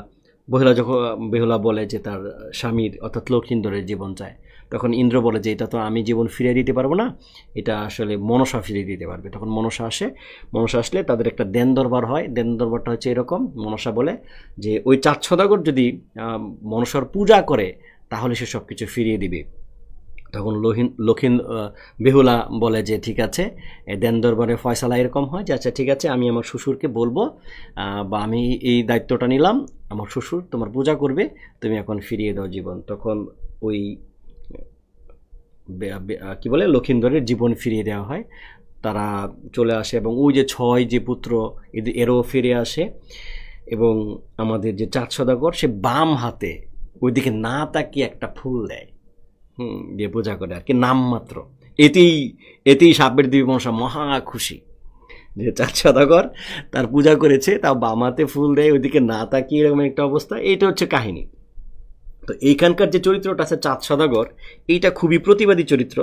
বলে যে তার স্বামীর অর্থাৎ লক্ষিন্দরের জীবন চায়। তখন ইন্দ্র বলে যে এটা তো আমি জীবন ফিরিয়ে দিতে পারবো না, এটা আসলে মনসা ফিরিয়ে দিতে পারবে। তখন মনসা আসে, মনসা আসলে তাদের একটা দেন দরবার হয়। দেন দরবারটা হচ্ছে এরকম, মনসা বলে যে ওই 4 সওদাগর যদি মনসার পূজা করে তাহলে সে সব কিছু ফিরিয়ে দিবে। তখন বেহুলা বলে যে ঠিক আছে, দেন দরবারে ফয়সালা এরকম হয় যে আচ্ছা ঠিক আছে, আমি আমার শ্বশুরকে বলবো, বা আমি এই দায়িত্বটা নিলাম, আমার শ্বশুর তোমার পূজা করবে, তুমি এখন ফিরিয়ে দাও জীবন। তখন ওই কি বলে লক্ষিন্দরের জীবন ফিরিয়ে দেওয়া হয়। তারা চলে আসে এবং ওই যে 6 যে পুত্র এরও ফিরে আসে, এবং আমাদের যে 4 সওদাগর সে বাম হাতে ওইদিকে না তাকিয়ে একটা ফুল দেয়, দিয়ে পূজা করে আর কি, নামমাত্র। এতেই সাপের দেবী মনসা মহা খুশি যে 4 সওদাগর তার পূজা করেছে, তাও বাম হাতে ফুল দেয়, ওইদিকে না তাকিয়ে, এরকম একটা অবস্থা। এইটা হচ্ছে কাহিনী। তো এইখানকার যে চরিত্রটা আছে 4 সওদাগর, এইটা খুবই প্রতিবাদী চরিত্র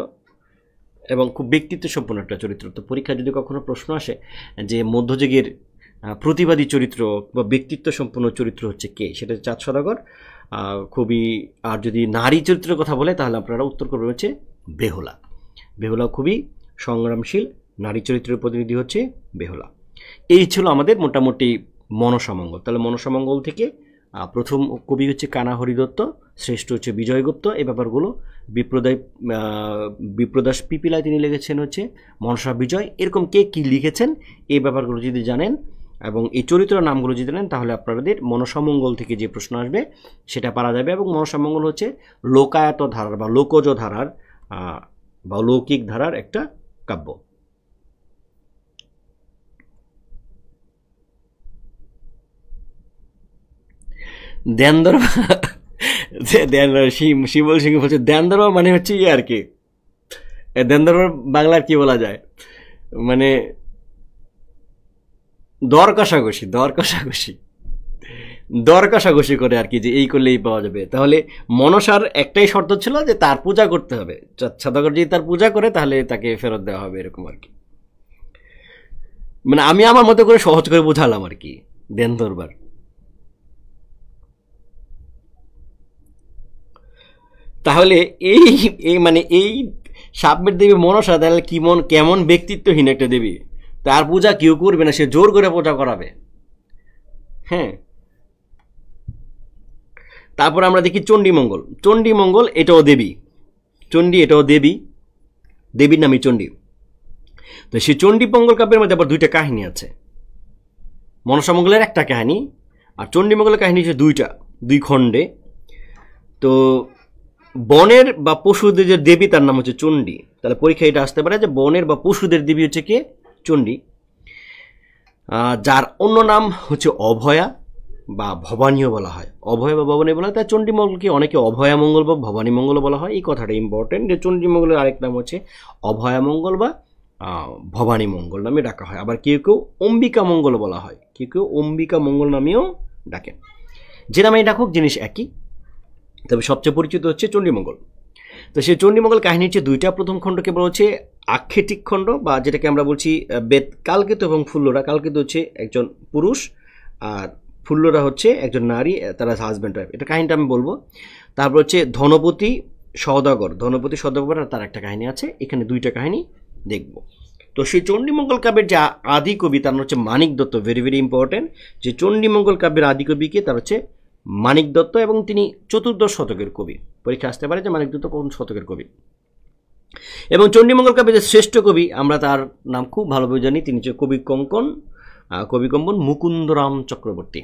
এবং খুব ব্যক্তিত্ব সম্পন্ন একটা চরিত্র। তো পরীক্ষায় যদি কখনো প্রশ্ন আসে যে মধ্যযুগের প্রতিবাদী চরিত্র বা ব্যক্তিত্ব সম্পন্ন চরিত্র হচ্ছে কে, সেটা 4 সওদাগর খুবই। আর যদি নারী চরিত্রের কথা বলে তাহলে আপনারা উত্তর করবেন হচ্ছে বেহুলা। বেহুলা খুবই সংগ্রামশীল নারী চরিত্রের প্রতিনিধি হচ্ছে বেহুলা। এই ছিল আমাদের মোটামুটি মনসামঙ্গল। তাহলে মনসামঙ্গল থেকে প্রথম কবি হচ্ছে কানা হরিদত্ত, শ্রেষ্ঠ হচ্ছে বিজয়গুপ্ত। এই ব্যাপারগুলো বিপ্রদাস পিপিলায় তিনি লিখেছেন হচ্ছে মনসা বিজয়। এরকম কে কী লিখেছেন এই ব্যাপারগুলো যদি জানেন এবং এই চরিত্রের নামগুলো যদি জানেন, তাহলে আপনাদের মনসামঙ্গল থেকে যে প্রশ্ন আসবে সেটা পারা যাবে। এবং মনসামঙ্গল হচ্ছে লোকায়ত ধারার বা লোকজ ধারার বা লৌকিক ধারার একটা কাব্য। শিবল সিং বলছে দেন দরবার মানে হচ্ছে আর কি, দেন দরবার বাংলার কি বলা যায়, মানে দর কষাকষি করে আর কি, যে এই করলেই পাওয়া যাবে। তাহলে মনসার একটাই শর্ত ছিল যে তার পূজা করতে হবে, সওদাগর যদি তার পূজা করে তাহলে তাকে ফেরত দেওয়া হবে, এরকম আর কি। মানে আমি আমার মতো করে সহজ করে বোঝালাম আর কি দেন দরবার। তাহলে এই মানে এই সাপের দেবী মনসা তাহলে কেমন ব্যক্তিত্বহীন একটা দেবী, তার পূজা কেউ করবে না, সে জোর করে পূজা করাবে। হ্যাঁ, তারপর আমরা দেখি চণ্ডীমঙ্গল এটাও দেবী, এটাও দেবীর নামই চণ্ডী। তো সেই চণ্ডীমঙ্গল কাব্যের মধ্যে আবার 2টা কাহিনী আছে। মনসামঙ্গলের একটা কাহিনী আর চণ্ডীমঙ্গলের কাহিনী হচ্ছে 2 খণ্ডে। তো বনের বা পশুদের যে দেবী তার নাম হচ্ছে চণ্ডী। তাহলে পরীক্ষায় এটা আসতে পারে যে বনের বা পশুদের দেবী হচ্ছে কে, চণ্ডী। যার অন্য নাম হচ্ছে অভয়া বা ভবানীও বলা হয়, অভয় বা ভবানী বলা হয়। তাই চণ্ডীমঙ্গলকে অনেকে অভয়ামঙ্গল বা ভবানী মঙ্গল বলা হয়। এই কথাটা ইম্পর্টেন্ট যে চণ্ডীমঙ্গলের আরেক নাম হচ্ছে অভয়ামঙ্গল বা ভবানী মঙ্গল নামে ডাকা হয়। আবার কেউ কেউ অম্বিকা মঙ্গল বলা হয়, কেউ অম্বিকা মঙ্গল নামেও ডাকেন। যে নামেই ডাকুক জিনিস একই, তবে সবচেয়ে পরিচিত হচ্ছে চণ্ডীমঙ্গল। তো সেই চণ্ডীমঙ্গল কাহিনী হচ্ছে 2টা। প্রথম খণ্ডকে বলা হচ্ছে আক্ষেটিক খণ্ড, বা যেটাকে আমরা বলছি বেদ। কালকেতু এবং ফুল্লরা, কালকেতু হচ্ছে একজন পুরুষ আর ফুল্লরা হচ্ছে একজন নারী, তারা হাজব্যান্ড ওয়াইফ। এটা কাহিনীটা আমি বলবো। তারপর হচ্ছে ধনপতি সওদাগর, তার একটা কাহিনী আছে। এখানে 2টা কাহিনী দেখব। তো সেই চণ্ডীমঙ্গল কাব্যের যে আদি কবি তার নাম হচ্ছে মানিক দত্ত। ভেরি ভেরি ইম্পর্টেন্ট, যে চণ্ডীমঙ্গল কাব্যের আদি কবিকে তার হচ্ছে মানিক দত্ত, এবং তিনি চতুর্দশ শতকের কবি। পরীক্ষা আসতে পারে যে মানিক দত্ত কোন শতকের কবি। এবং চণ্ডীমঙ্গল কাব্যের যে শ্রেষ্ঠ কবি আমরা তার নাম খুব ভালোভাবে জানি, তিনি হচ্ছে কবিকম্পন মুকুন্দরাম চক্রবর্তী।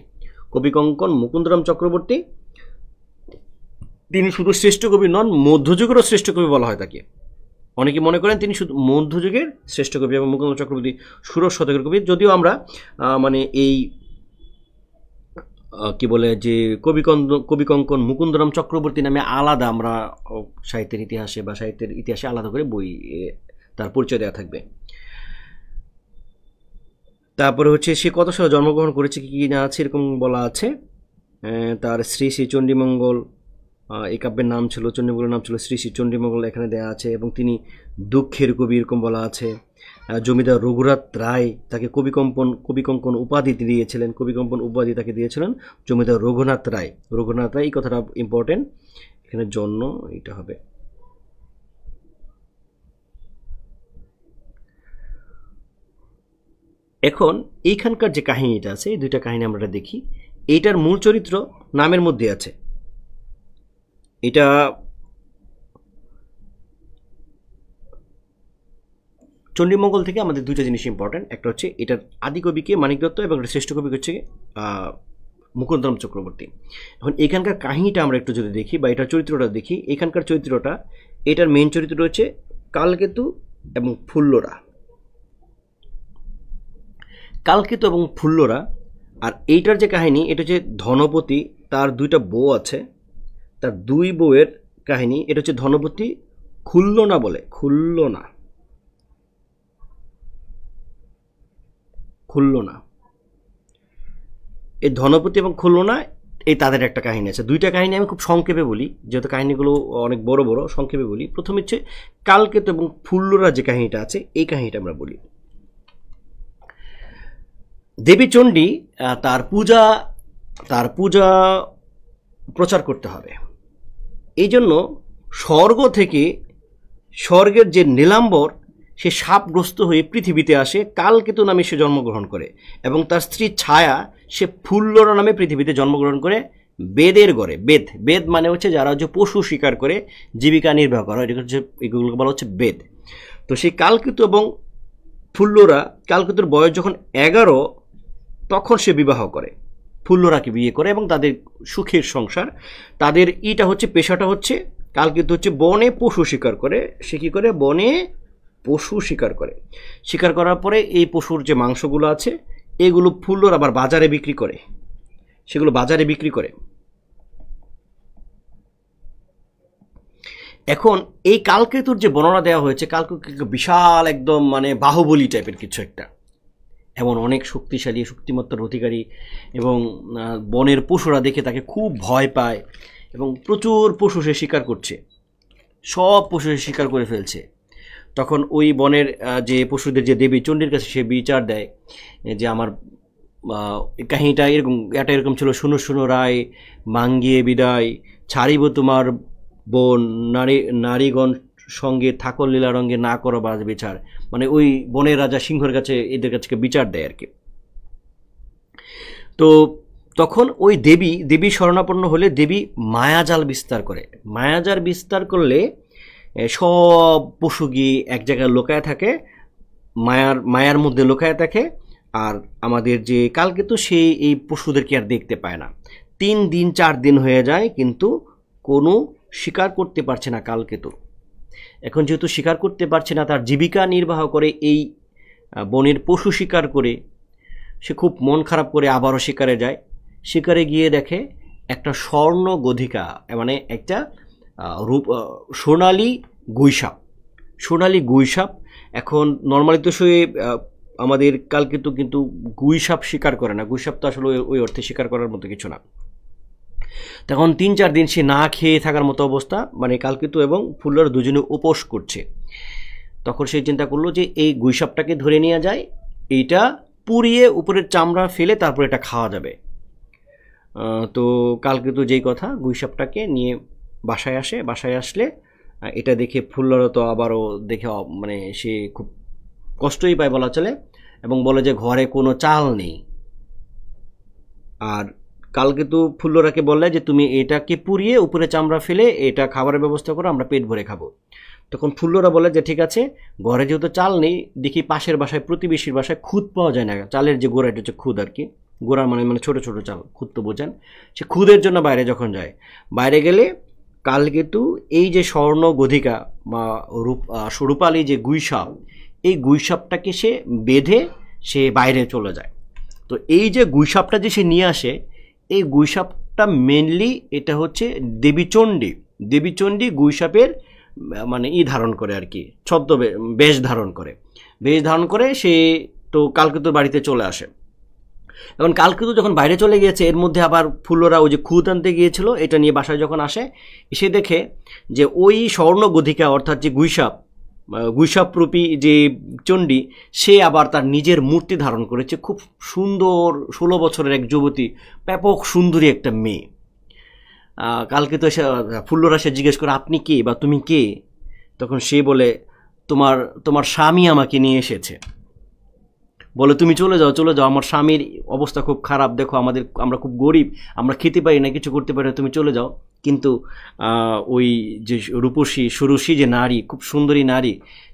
কবিকঙ্কন মুকুন্দরাম চক্রবর্তী, তিনি শুধু শ্রেষ্ঠ কবি নন, মধ্যযুগেরও শ্রেষ্ঠ কবি বলা হয় তাকে। অনেকে মনে করেন তিনি শুধু মধ্যযুগের শ্রেষ্ঠ কবি এবং মুকুন্দরাম চক্রবর্তী ষোড়শ শতকের কবি। যদিও আমরা মানে এই কি বলে যে কবিকঙ্কন মুকুন্দরাম চক্রবর্তী নামে আলাদা আমরা সাহিত্যের ইতিহাসে বা সাহিত্যের ইতিহাসে আলাদা করে বই তার পরিচয় দেওয়া থাকবে। তারপরে হচ্ছে সে কত সালে জন্মগ্রহণ করেছে কি না আছে এরকম বলা আছে। তার শ্রী শ্রী চণ্ডীমঙ্গল এই কাব্যের নাম ছিল, চণ্ডীমঙ্গলের নাম ছিল শ্রী শ্রী চণ্ডীমঙ্গল, এখানে দেওয়া আছে। এবং তিনি দুঃখের কবি এরকম বলা আছে। জমিদার রঘুনাথ রায় তাকে কবিকঙ্কন উপাধি দিয়েছিলেন, কবিকম্পন উপাধি তাকে দিয়েছিলেন জমিদার রঘুনাথ রায়। এই কথাটা ইম্পর্টেন্ট, এখানে জন্ম এটা হবে। এখন এইখানকার যে কাহিনীটা আছে, এই দুইটা কাহিনী আমরা দেখি। এইটার মূল চরিত্র নামের মধ্যে আছে। এটা চণ্ডীমঙ্গল থেকে আমাদের দুইটা জিনিস ইম্পর্টেন্ট, একটা হচ্ছে এটার আদি কবিকে মানিক দত্ত এবং শ্রেষ্ঠ কবি হচ্ছে মুকুন্দরাম চক্রবর্তী। এখন এখানকার কাহিনীটা আমরা একটু যদি দেখি বা এটার চরিত্রটা দেখি, এখানকার চরিত্রটা, এটার মেইন চরিত্র হচ্ছে কালকেতু এবং ফুল্লরা। কালকেতু এবং ফুল্লরা। আর এইটার যে কাহিনী, এটা হচ্ছে ধনপতি, তার দুইটা বউ আছে, তার দুই বউয়ের কাহিনী। এটা হচ্ছে ধনপতি খুল্লনা বলে, খুল্লনা। এই ধনপতি এবং খুল্লনা, এই তাদের একটা কাহিনী আছে। দুইটা কাহিনী আমি খুব সংক্ষেপে বলি, যেহেতু কাহিনীগুলো অনেক বড় বড়, সংক্ষেপে বলি। প্রথম হচ্ছে কালকেতু এবং ফুল্লরা যে কাহিনীটা আছে, এই কাহিনীটা আমরা বলি। দেবী চণ্ডী তার পূজা প্রচার করতে হবে, এই জন্য স্বর্গের যে নীলাম্বর, সে সাপগ্রস্ত হয়ে পৃথিবীতে আসে, কালকেতু নামে সে জন্মগ্রহণ করে। এবং তার স্ত্রী ছায়া, সে ফুল্লরা নামে পৃথিবীতে জন্মগ্রহণ করে বেদের গড়ে। বেদ মানে হচ্ছে যারা হচ্ছে পশু শিকার করে জীবিকা নির্বাহ করে, এগুলোকে বলা হচ্ছে বেদ। তো সেই কালকেতু এবং ফুল্লরা, কালকেতুর বয়স যখন 11 তখন সে বিবাহ করে, ফুল্লরাকে বিয়ে করে, এবং তাদের সুখের সংসার। তাদের পেশাটা হচ্ছে, কালকেতু হচ্ছে বনে পশু শিকার করে। সে কী করে? বনে পশু শিকার করে। শিকার করার পরে এই পশুর যে মাংসগুলো আছে, এগুলো ফুল্লর আবার বাজারে বিক্রি করে, সেগুলো বাজারে বিক্রি করে। এখন এই কালকেতুর যে বর্ণনা দেওয়া হয়েছে, কালকেতু বিশাল একদম মানে বাহুবলী টাইপের কিছু একটা, এমন অনেক শক্তিশালী, শক্তিমত্তার অধিকারী, এবং বনের পশুরা দেখে তাকে খুব ভয় পায়, এবং প্রচুর পশু সে শিকার করছে, সব পশু সে শিকার করে ফেলছে। তখন ওই বনের যে পশুদের যে দেবী চণ্ডীর কাছে সে বিচার দেয় যে আমার কাহিনীটা এরকম ছিল, শুনো শুনো রায়, মাঙ্গিয়ে বিদায়, ছাড়িব তোমার বোন, নারীগণ সঙ্গে থাকল লীলা রঙ্গে, না করো বাজ বিচার। মানে ওই বনের রাজা সিংহের কাছে এদের কাছে বিচার দেয় আর কি। তো তখন ওই দেবী শরণাপন্ন হলে দেবী মায়াজাল বিস্তার করে। মায়াজাল বিস্তার করলে সব পশু গিয়ে এক জায়গায় লুকায় থাকে, মায়ার মধ্যে লুকায় থাকে। আর আমাদের যে কালকেতু, সে এই পশুদেরকে আর দেখতে পায় না। 3 দিন 4 দিন হয়ে যায়, কিন্তু কোনো শিকার করতে পারছে না কালকেতু। এখন যেহেতু শিকার করতে পারছে না, তার জীবিকা নির্বাহ করে এই বনের পশু শিকার করে, সে খুব মন খারাপ করে আবারও শিকারে যায়। শিকারে গিয়ে দেখে একটা স্বর্ণ গধিকা, মানে একটা সোনালি গুইসাপ। এখন নর্মালি তো সে আমাদের কালকেতু কিন্তু গুইসাপ শিকার করে না, গুইসাপ তো আসলে ওই অর্থে শিকার করার মতো কিছু না। তখন 3-4 দিন সে না খেয়ে থাকার মতো অবস্থা, মানে কালকেতু এবং ফুল্লর দুজনে উপোস করছে। তখন সে চিন্তা করলো যে এই গুইসাপটাকে ধরে নিয়ে যায়, এইটা পুড়িয়ে উপরের চামড়া ফেলে তারপর এটা খাওয়া যাবে। তো কালকেতু যেই কথা, গুইসাপটাকে নিয়ে বাসায় আসে। বাসায় আসলে এটা দেখে ফুল্লর তো আবারও দেখে মানে সে খুব কষ্টই পায় বলা চলে, এবং বলে যে ঘরে কোনো চাল নেই। আর কালকেতু ফুল্লরাকে বললে যে তুমি এটাকে পুড়িয়ে উপরে চামড়া ফেলে এটা খাবারের ব্যবস্থা করো, আমরা পেট ভরে খাবো। তখন ফুল্লরা বলে যে ঠিক আছে, ঘরে যেহেতু চাল নেই, দেখি পাশের বাসায় প্রতিবেশীর বাসায় খুদ পাওয়া যায় না, চালের যে গোড়া, এটা হচ্ছে খুদ আর কি, গোড়া মানে মানে ছোটো ছোটো চাল, খুদ তো বোঝেন। সে খুদের জন্য বাইরে যখন যায়, বাইরে গেলে কালকেতু এই যে স্বর্ণ গধিকা বা রূপালী যে গুইসাপ, এই গুইসাপটাকে সে বেঁধে সে বাইরে চলে যায়। তো এই যে গুইসাপটা যে সে নিয়ে আসে, এই গুইসাপটা মেনলি এটা হচ্ছে দেবীচণ্ডী। দেবীচণ্ডী গুইসাপের মানে ধারণ করে আর কি, ছদ্ম বেশ ধারণ করে, বেশ ধারণ করে সে তো কালকেতুর বাড়িতে চলে আসে। এখন কালকেতু যখন বাইরে চলে গিয়েছে, এর মধ্যে আবার ফুল্লরা ওই যে খুদ আনতে গিয়েছিল, এটা নিয়ে বাসায় যখন আসে, এসে দেখে যে ওই স্বর্ণ গধিকা অর্থাৎ যে গুইসাপরূপী যে চণ্ডী, সে আবার তার নিজের মূর্তি ধারণ করেছে, খুব সুন্দর 16 বছরের এক যুবতী, ব্যাপক সুন্দরী একটা মেয়ে। কালকেতু এসে ফুল্লরা সে জিজ্ঞেস করে আপনি কে বা তুমি কে? তখন সে বলে তোমার স্বামী আমাকে নিয়ে এসেছে। বলে তুমি চলে যাও, আমার স্বামীর অবস্থা খুব খারাপ, দেখো আমরা খুব গরিব, আমরা খেতে পারি না, কিছু করতে পারি না, তুমি চলে যাও। কিন্তু ওই যে রূপসী সুরসী যে নারী, খুব সুন্দরী নারী,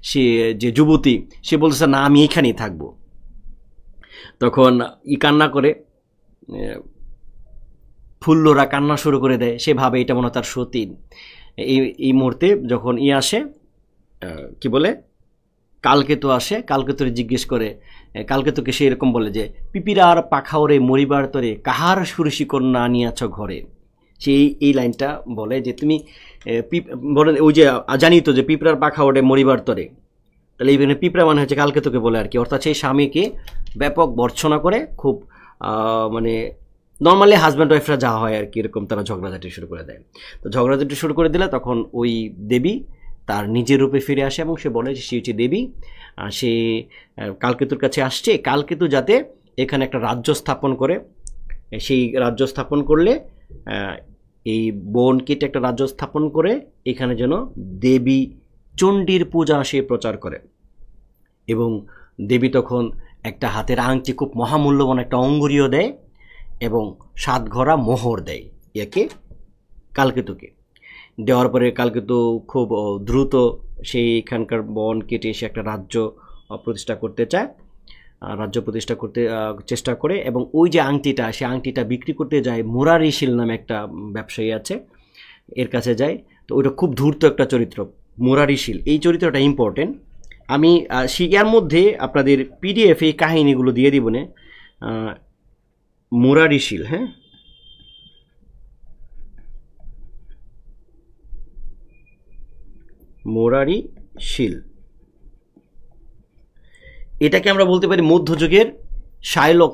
সে যে যুবতী, সে বলতেছে না আমি এখানেই থাকবো। তখন কান্না করে, ফুল্লরা কান্না শুরু করে দেয়, সে ভাবে এটা মনে হয় তার সতীন। এই মুহূর্তে যখন আসে, কি বলে, কালকেতু আসে, কালকেতুরে জিজ্ঞেস করে, কালকেতুকে সে এরকম বলে যে পিপিরার পাখাওরে মরিবার তরে কাহার সুরসী কন্যা আনিয়াছ ঘরে। সে এই লাইনটা বলে যে তুমি বলে ওই যে জানি তো যে পিঁপড়ার পাখা ওঠে মরিবার তরে, তাহলে এইখানে পিঁপড়া মানে হচ্ছে কালকেতুকে বলে আর কি, অর্থাৎ সেই স্বামীকে ব্যাপক ভর্ৎসনা করে, খুব মানে নর্মালি হাজব্যান্ড ওয়াইফরা যা হয় আর কি, এরকম তারা ঝগড়াঝাটি শুরু করে দেয়। তো ঝগড়াঝাটি শুরু করে দিলে তখন ওই দেবী তার নিজের রূপে ফিরে আসে, এবং সে বলে যে সে হচ্ছে দেবী, সে কালকেতুর কাছে আসছে, কালকেতু যাতে এখানে একটা রাজ্য স্থাপন করে, সেই রাজ্য স্থাপন করলে এই বন কেটে একটা রাজ্য স্থাপন করে এখানে যেন দেবী চণ্ডীর পূজা সে প্রচার করে। এবং দেবী তখন একটা হাতের আংটি, খুব মহামূল্যবান একটা অঙ্গুরীয় দেয়, এবং 7 ঘোড়া মোহর দেয় একে কালকেতুকে। দেওয়ার পরে কালকেতু খুব দ্রুত সেই এখানকার বন কেটে এসে একটা রাজ্য প্রতিষ্ঠা করতে চায়, রাজ্য প্রতিষ্ঠা করতে চেষ্টা করে, এবং ওই যে আংটিটা, সেই আংটিটা বিক্রি করতে যায় মুরারিশিল নামে একটা ব্যবসায়ী আছে, এর কাছে যায়। তো ওইটা খুব ধূর্ত একটা চরিত্র, মুরারিশিল, এই চরিত্রটা ইম্পর্টেন্ট। আমি এর মধ্যে আপনাদের পিডিএফ এই কাহিনীগুলো দিয়ে দিব না। মুরারিশিল, হ্যাঁ, মুরারিশিল, এটাকে আমরা বলতে পারি মধ্যযুগের শাইলক।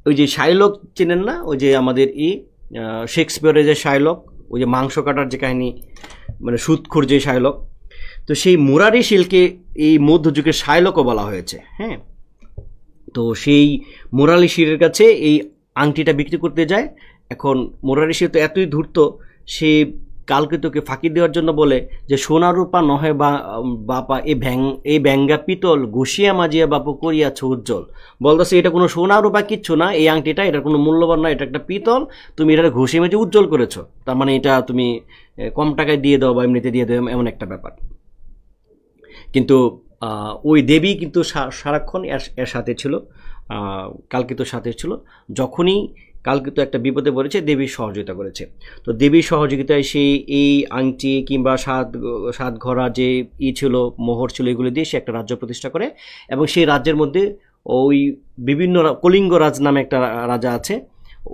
ওই যে শাইলক চেনেন না, ওই যে আমাদের শেক্সপিয়রের যে শাইলক, ওই যে মাংস কাটার যে কাহিনী, মানে সুদখোর যে শাইলক, তো সেই মুরারিশিলকে এই মধ্যযুগের শাইলকও বলা হয়েছে। হ্যাঁ, তো সেই মুরারিশিলের কাছে এই আংটিটা বিক্রি করতে যায়। এখন মুরারিশিল তো এতই ধূর্ত, সে কালকেতুকে ফাঁকি দেওয়ার জন্য বলে যে সোনা রূপা নহে বাপা এই ব্যাঙ্গা পিতল ঘুষিয়া মাজিয়া বাপু করিয়াছ উজ্জ্বল। বলতেছে এটা কোনো সোনা রূপা কিচ্ছু না, এই আংটিটা এটার কোনো মূল্যবান না, এটা একটা পিতল, তুমি এটা ঘুষিয়ে মাজিয়ে উজ্জ্বল করেছো, তার মানে এটা তুমি কম টাকায় দিয়ে দাও বা এমনিতে দিয়ে দাও, এমন একটা ব্যাপার। কিন্তু ওই দেবী কিন্তু সারাক্ষণ এর সাথে ছিল, কালকেতুর সাথে ছিল। যখনই কালকেতু একটা বিপদে পড়েছে, দেবীর সহযোগিতা করেছে। তো দেবীর সহযোগিতায় সেই এই আংটি কিংবা 7 ঘোড়া যে ছিল, মোহর ছিল, এগুলো দিয়ে সে একটা রাজ্য প্রতিষ্ঠা করে। এবং সেই রাজ্যের মধ্যে ওই বিভিন্ন কলিঙ্গ রাজ নামে একটা রাজা আছে,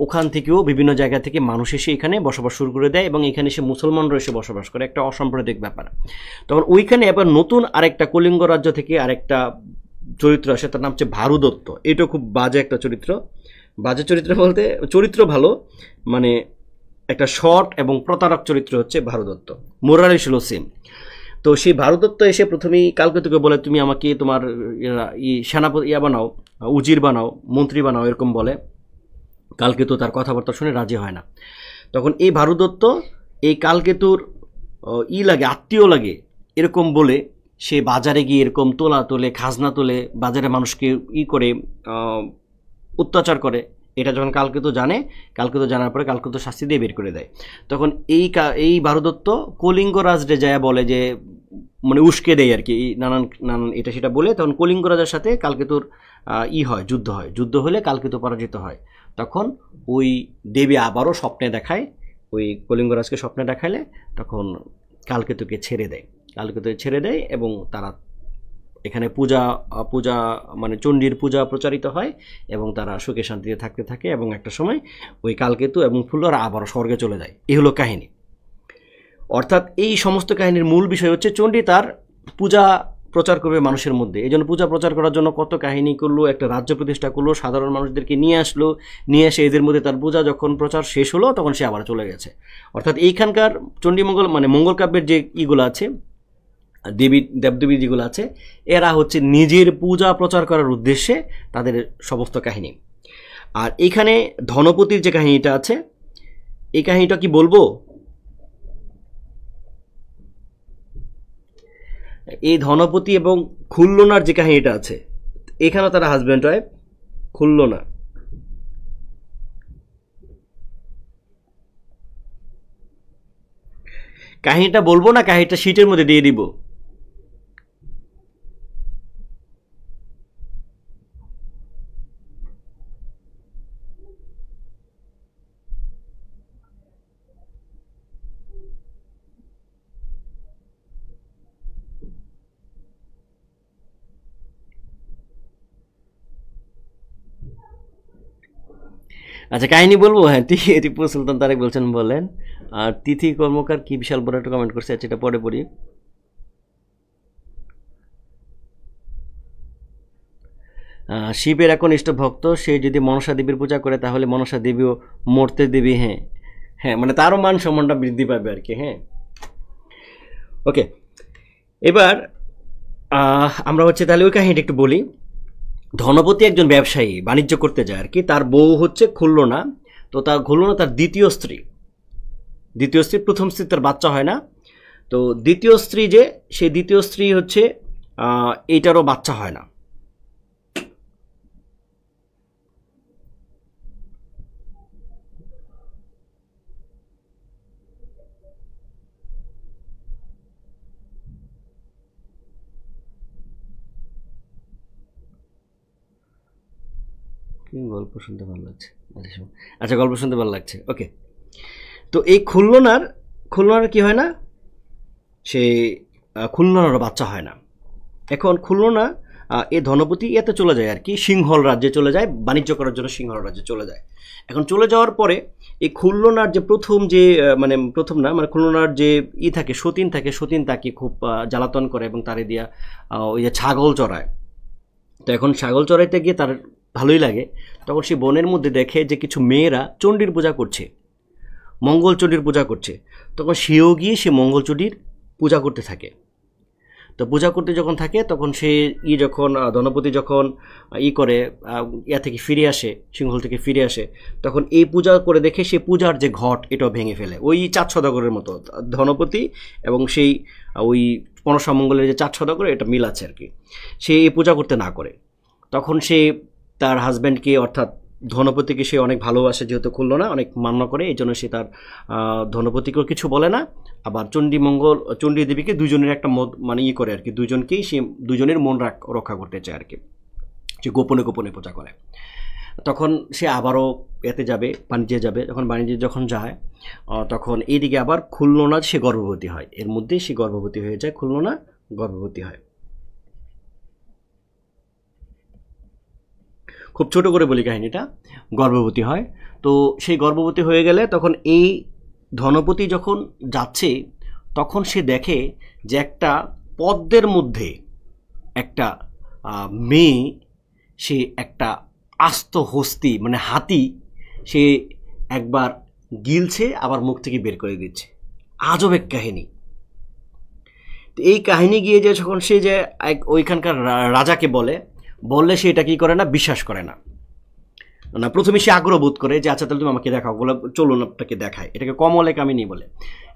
ওখান থেকেও বিভিন্ন জায়গা থেকে মানুষ এসে এখানে বসবাস শুরু করে দেয়, এবং এখানে এসে মুসলমানরা এসে বসবাস করে, একটা অসাম্প্রদায়িক ব্যাপার। তখন ওইখানে এবার নতুন আরেকটা কলিঙ্গ রাজ্য থেকে আরেকটা চরিত্র আসে, তার নাম হচ্ছে ভারুদত্ত। এটা খুব বাজে একটা চরিত্র, বাজে চরিত্র বলতে চরিত্র ভালো, মানে একটা শর্ট এবং প্রতারক চরিত্র হচ্ছে ভারুদত্ত। মুরারিশিল সেম। তো সেই ভারুদত্ত এসে প্রথমেই কালকেতুকে বলে তুমি আমাকে তোমার সেনাপতি বানাও, উজির বানাও, মন্ত্রী বানাও, এরকম বলে। কালকেতু তার কথাবার্তা শুনে রাজি হয় না। তখন এই ভারুদত্ত এই কালকেতুর লাগে, আত্মীয় লাগে, এরকম বলে সে বাজারে গিয়ে এরকম তোলা তোলে, খাজনা তোলে, বাজারে মানুষকে করে অত্যাচার করে, এটা যখন কালকেতু জানে, কালকেতু জানার পরে কালকেতু শাস্তি দিয়ে বের করে দেয়। তখন এই বারুদত্ত কলিঙ্গ রাজরে যায় বলে যে, মানে উস্কে দেয় আর কি, নানান নানান এটা সেটা বলে। তখন কলিঙ্গ রাজার সাথে কালকেতুর হয়, যুদ্ধ হয়। যুদ্ধ হলে কালকেতু পরাজিত হয়। তখন ওই দেবী আবারও স্বপ্নে দেখায়, ওই কলিঙ্গরাজকে স্বপ্নে দেখালে তখন কালকেতুকে ছেড়ে দেয়, কালকেতুকে ছেড়ে দেয় এবং তারা এখানে পূজা মানে চণ্ডীর পূজা প্রচারিত হয় এবং তারা সুখে শান্তিতে থাকতে থাকে এবং একটা সময় ওই কালকেতু এবং ফুল্লরা আবারও স্বর্গে চলে যায়। এই হলো কাহিনী। অর্থাৎ এই সমস্ত কাহিনীর মূল বিষয় হচ্ছে চণ্ডী তার পূজা প্রচার করবে মানুষের মধ্যে। এই জন্য পূজা প্রচার করার জন্য কত কাহিনী করলো, একটা রাজ্য প্রতিষ্ঠা করলো, সাধারণ মানুষদেরকে নিয়ে আসলো, নিয়ে এসে এদের মধ্যে তার পূজা যখন প্রচার শেষ হলো তখন সে আবার চলে গেছে। অর্থাৎ এইখানকার চণ্ডীমঙ্গল মানে মঙ্গল কাব্যের যে ইগুলো আছে, দেবদেবী যেগুলো আছে, এরা হচ্ছে নিজের পূজা প্রচার করার উদ্দেশ্যে তাদের সমস্ত কাহিনী। আর এখানে ধনপতির যে কাহিনীটা আছে, এই কাহিনীটা কি বলবো? এই ধনপতি এবং খুল্লনার যে কাহিনীটা আছে, এখানেও তারা হাজব্যান্ড ওয়াইফ। খুল্লনা কাহিনীটা বলবো না, কাহিনীটা শীটের মধ্যে দিয়ে দিব। আচ্ছা কাহিনী বলবো। হ্যাঁ, টিপু সুলতান তারেক বলছেন বলেন। আর তিথি কর্মকার কি বিশাল বড় একটা কমেন্ট করছে, আচ্ছা এটা পরে পড়ি। শিবের একনিষ্ঠ ভক্ত, সে যদি মনসা দেবীর পূজা করে তাহলে মনসা দেবীও মরতে দেবী। হ্যাঁ হ্যাঁ, মানে তারও মান সম্মানটা বৃদ্ধি পাবে আর কি। হ্যাঁ, ওকে। এবার আমরা হচ্ছে তাহলে ওই কাহিনীটা একটু বলি। ধনপতি একজন ব্যবসায়ী, বাণিজ্য করতে যায় আর কি। তার বউ হচ্ছে খুল্লনা। তো তার খুল্লনা তার দ্বিতীয় স্ত্রী। প্রথম স্ত্রী তার বাচ্চা হয় না। তো দ্বিতীয় স্ত্রী যে, সেই দ্বিতীয় স্ত্রী হচ্ছে এইটারও বাচ্চা হয় না। গল্প শুনতে ভালো লাগছে। আচ্ছা গল্প শুনতে ভালো লাগছে, ওকে। তো এই খুলনার কি হয় না, সে খুলনার বাচ্চা হয় না। এখন খুলনা এ ধনপতি এতে চলে যায় আর কি, সিংহল রাজ্যে চলে যায়, বাণিজ্য করার জন্য সিংহল রাজ্যে চলে যায়। এখন চলে যাওয়ার পরে এই খুলনার যে প্রথম যে মানে প্রথম না, মানে খুলনার যে থাকে, সতীন থাকে, সতীন তাকে খুব জ্বালাতন করে এবং তারে দিয়া ওই যে ছাগল চড়ায়। তো এখন ছাগল চড়াইতে গিয়ে তার ভালোই লাগে। তখন সে বনের মধ্যে দেখে যে কিছু মেয়েরা চণ্ডীর পূজা করছে, মঙ্গলচণ্ডীর পূজা করছে। তখন সেও গিয়ে সে মঙ্গলচণ্ডীর পূজা করতে থাকে। তো পূজা করতে যখন থাকে তখন সে যখন ধনপতি যখন করে ইয়া থেকে ফিরে আসে, সিংহল থেকে ফিরে আসে, তখন এই পূজা করে দেখে সে পূজার যে ঘট এটাও ভেঙে ফেলে। ওই 4 সদাগরের মতো ধনপতি এবং সেই ওই মনসা মঙ্গলের যে 4 সদাগর, এটা মিল আছে আর কি। সে এই পূজা করতে না করে। তখন সে তার হাজব্যান্ডকে অর্থাৎ ধনপতিকে সে অনেক ভালোবাসে, যেহেতু খুললো না, অনেক মান্য করে। এই জন্য সে তার ধনপতিকেও কিছু বলে না। আবার চণ্ডী দেবীকে দুজনের একটা মানে করে আর কি, দুজনকেই সে দুজনের মন রক্ষা করতে চায় আর কি, সে গোপনে গোপনে পূজা করে। তখন সে আবারও এতে যাবে, বাণিজ্যে যাবে। যখন যায় তখন এইদিকে আবার খুলনা সে গর্ভবতী হয়। এর মধ্যেই সে গর্ভবতী হয়ে যায়, খুলনা গর্ভবতী হয়। খুব ছোট করে বলি কাহিনীটা, গর্ভবতী হয়। তো সেই গর্ভবতী হয়ে গেলে তখন এই ধনপতি যখন যাচ্ছে তখন সে দেখে যে একটা পদ্মের মধ্যে একটা মেয়ে, সে একটা আস্ত হস্তি মানে হাতি, সে একবার গিলছে আবার মুখ থেকে বের করে দিচ্ছে। আজব এক কাহিনী। এই কাহিনী গিয়ে যে যখন সে যে ওইখানকার রাজাকে বললে সে এটা কি করে না, বিশ্বাস করে না। প্রথমে সে আগ্রহ বোধ করে যে আচ্ছা তাহলে তুমি আমাকে দেখাও, চলুন আপনাকে দেখায়, এটাকে কমলে কামিনী বলে।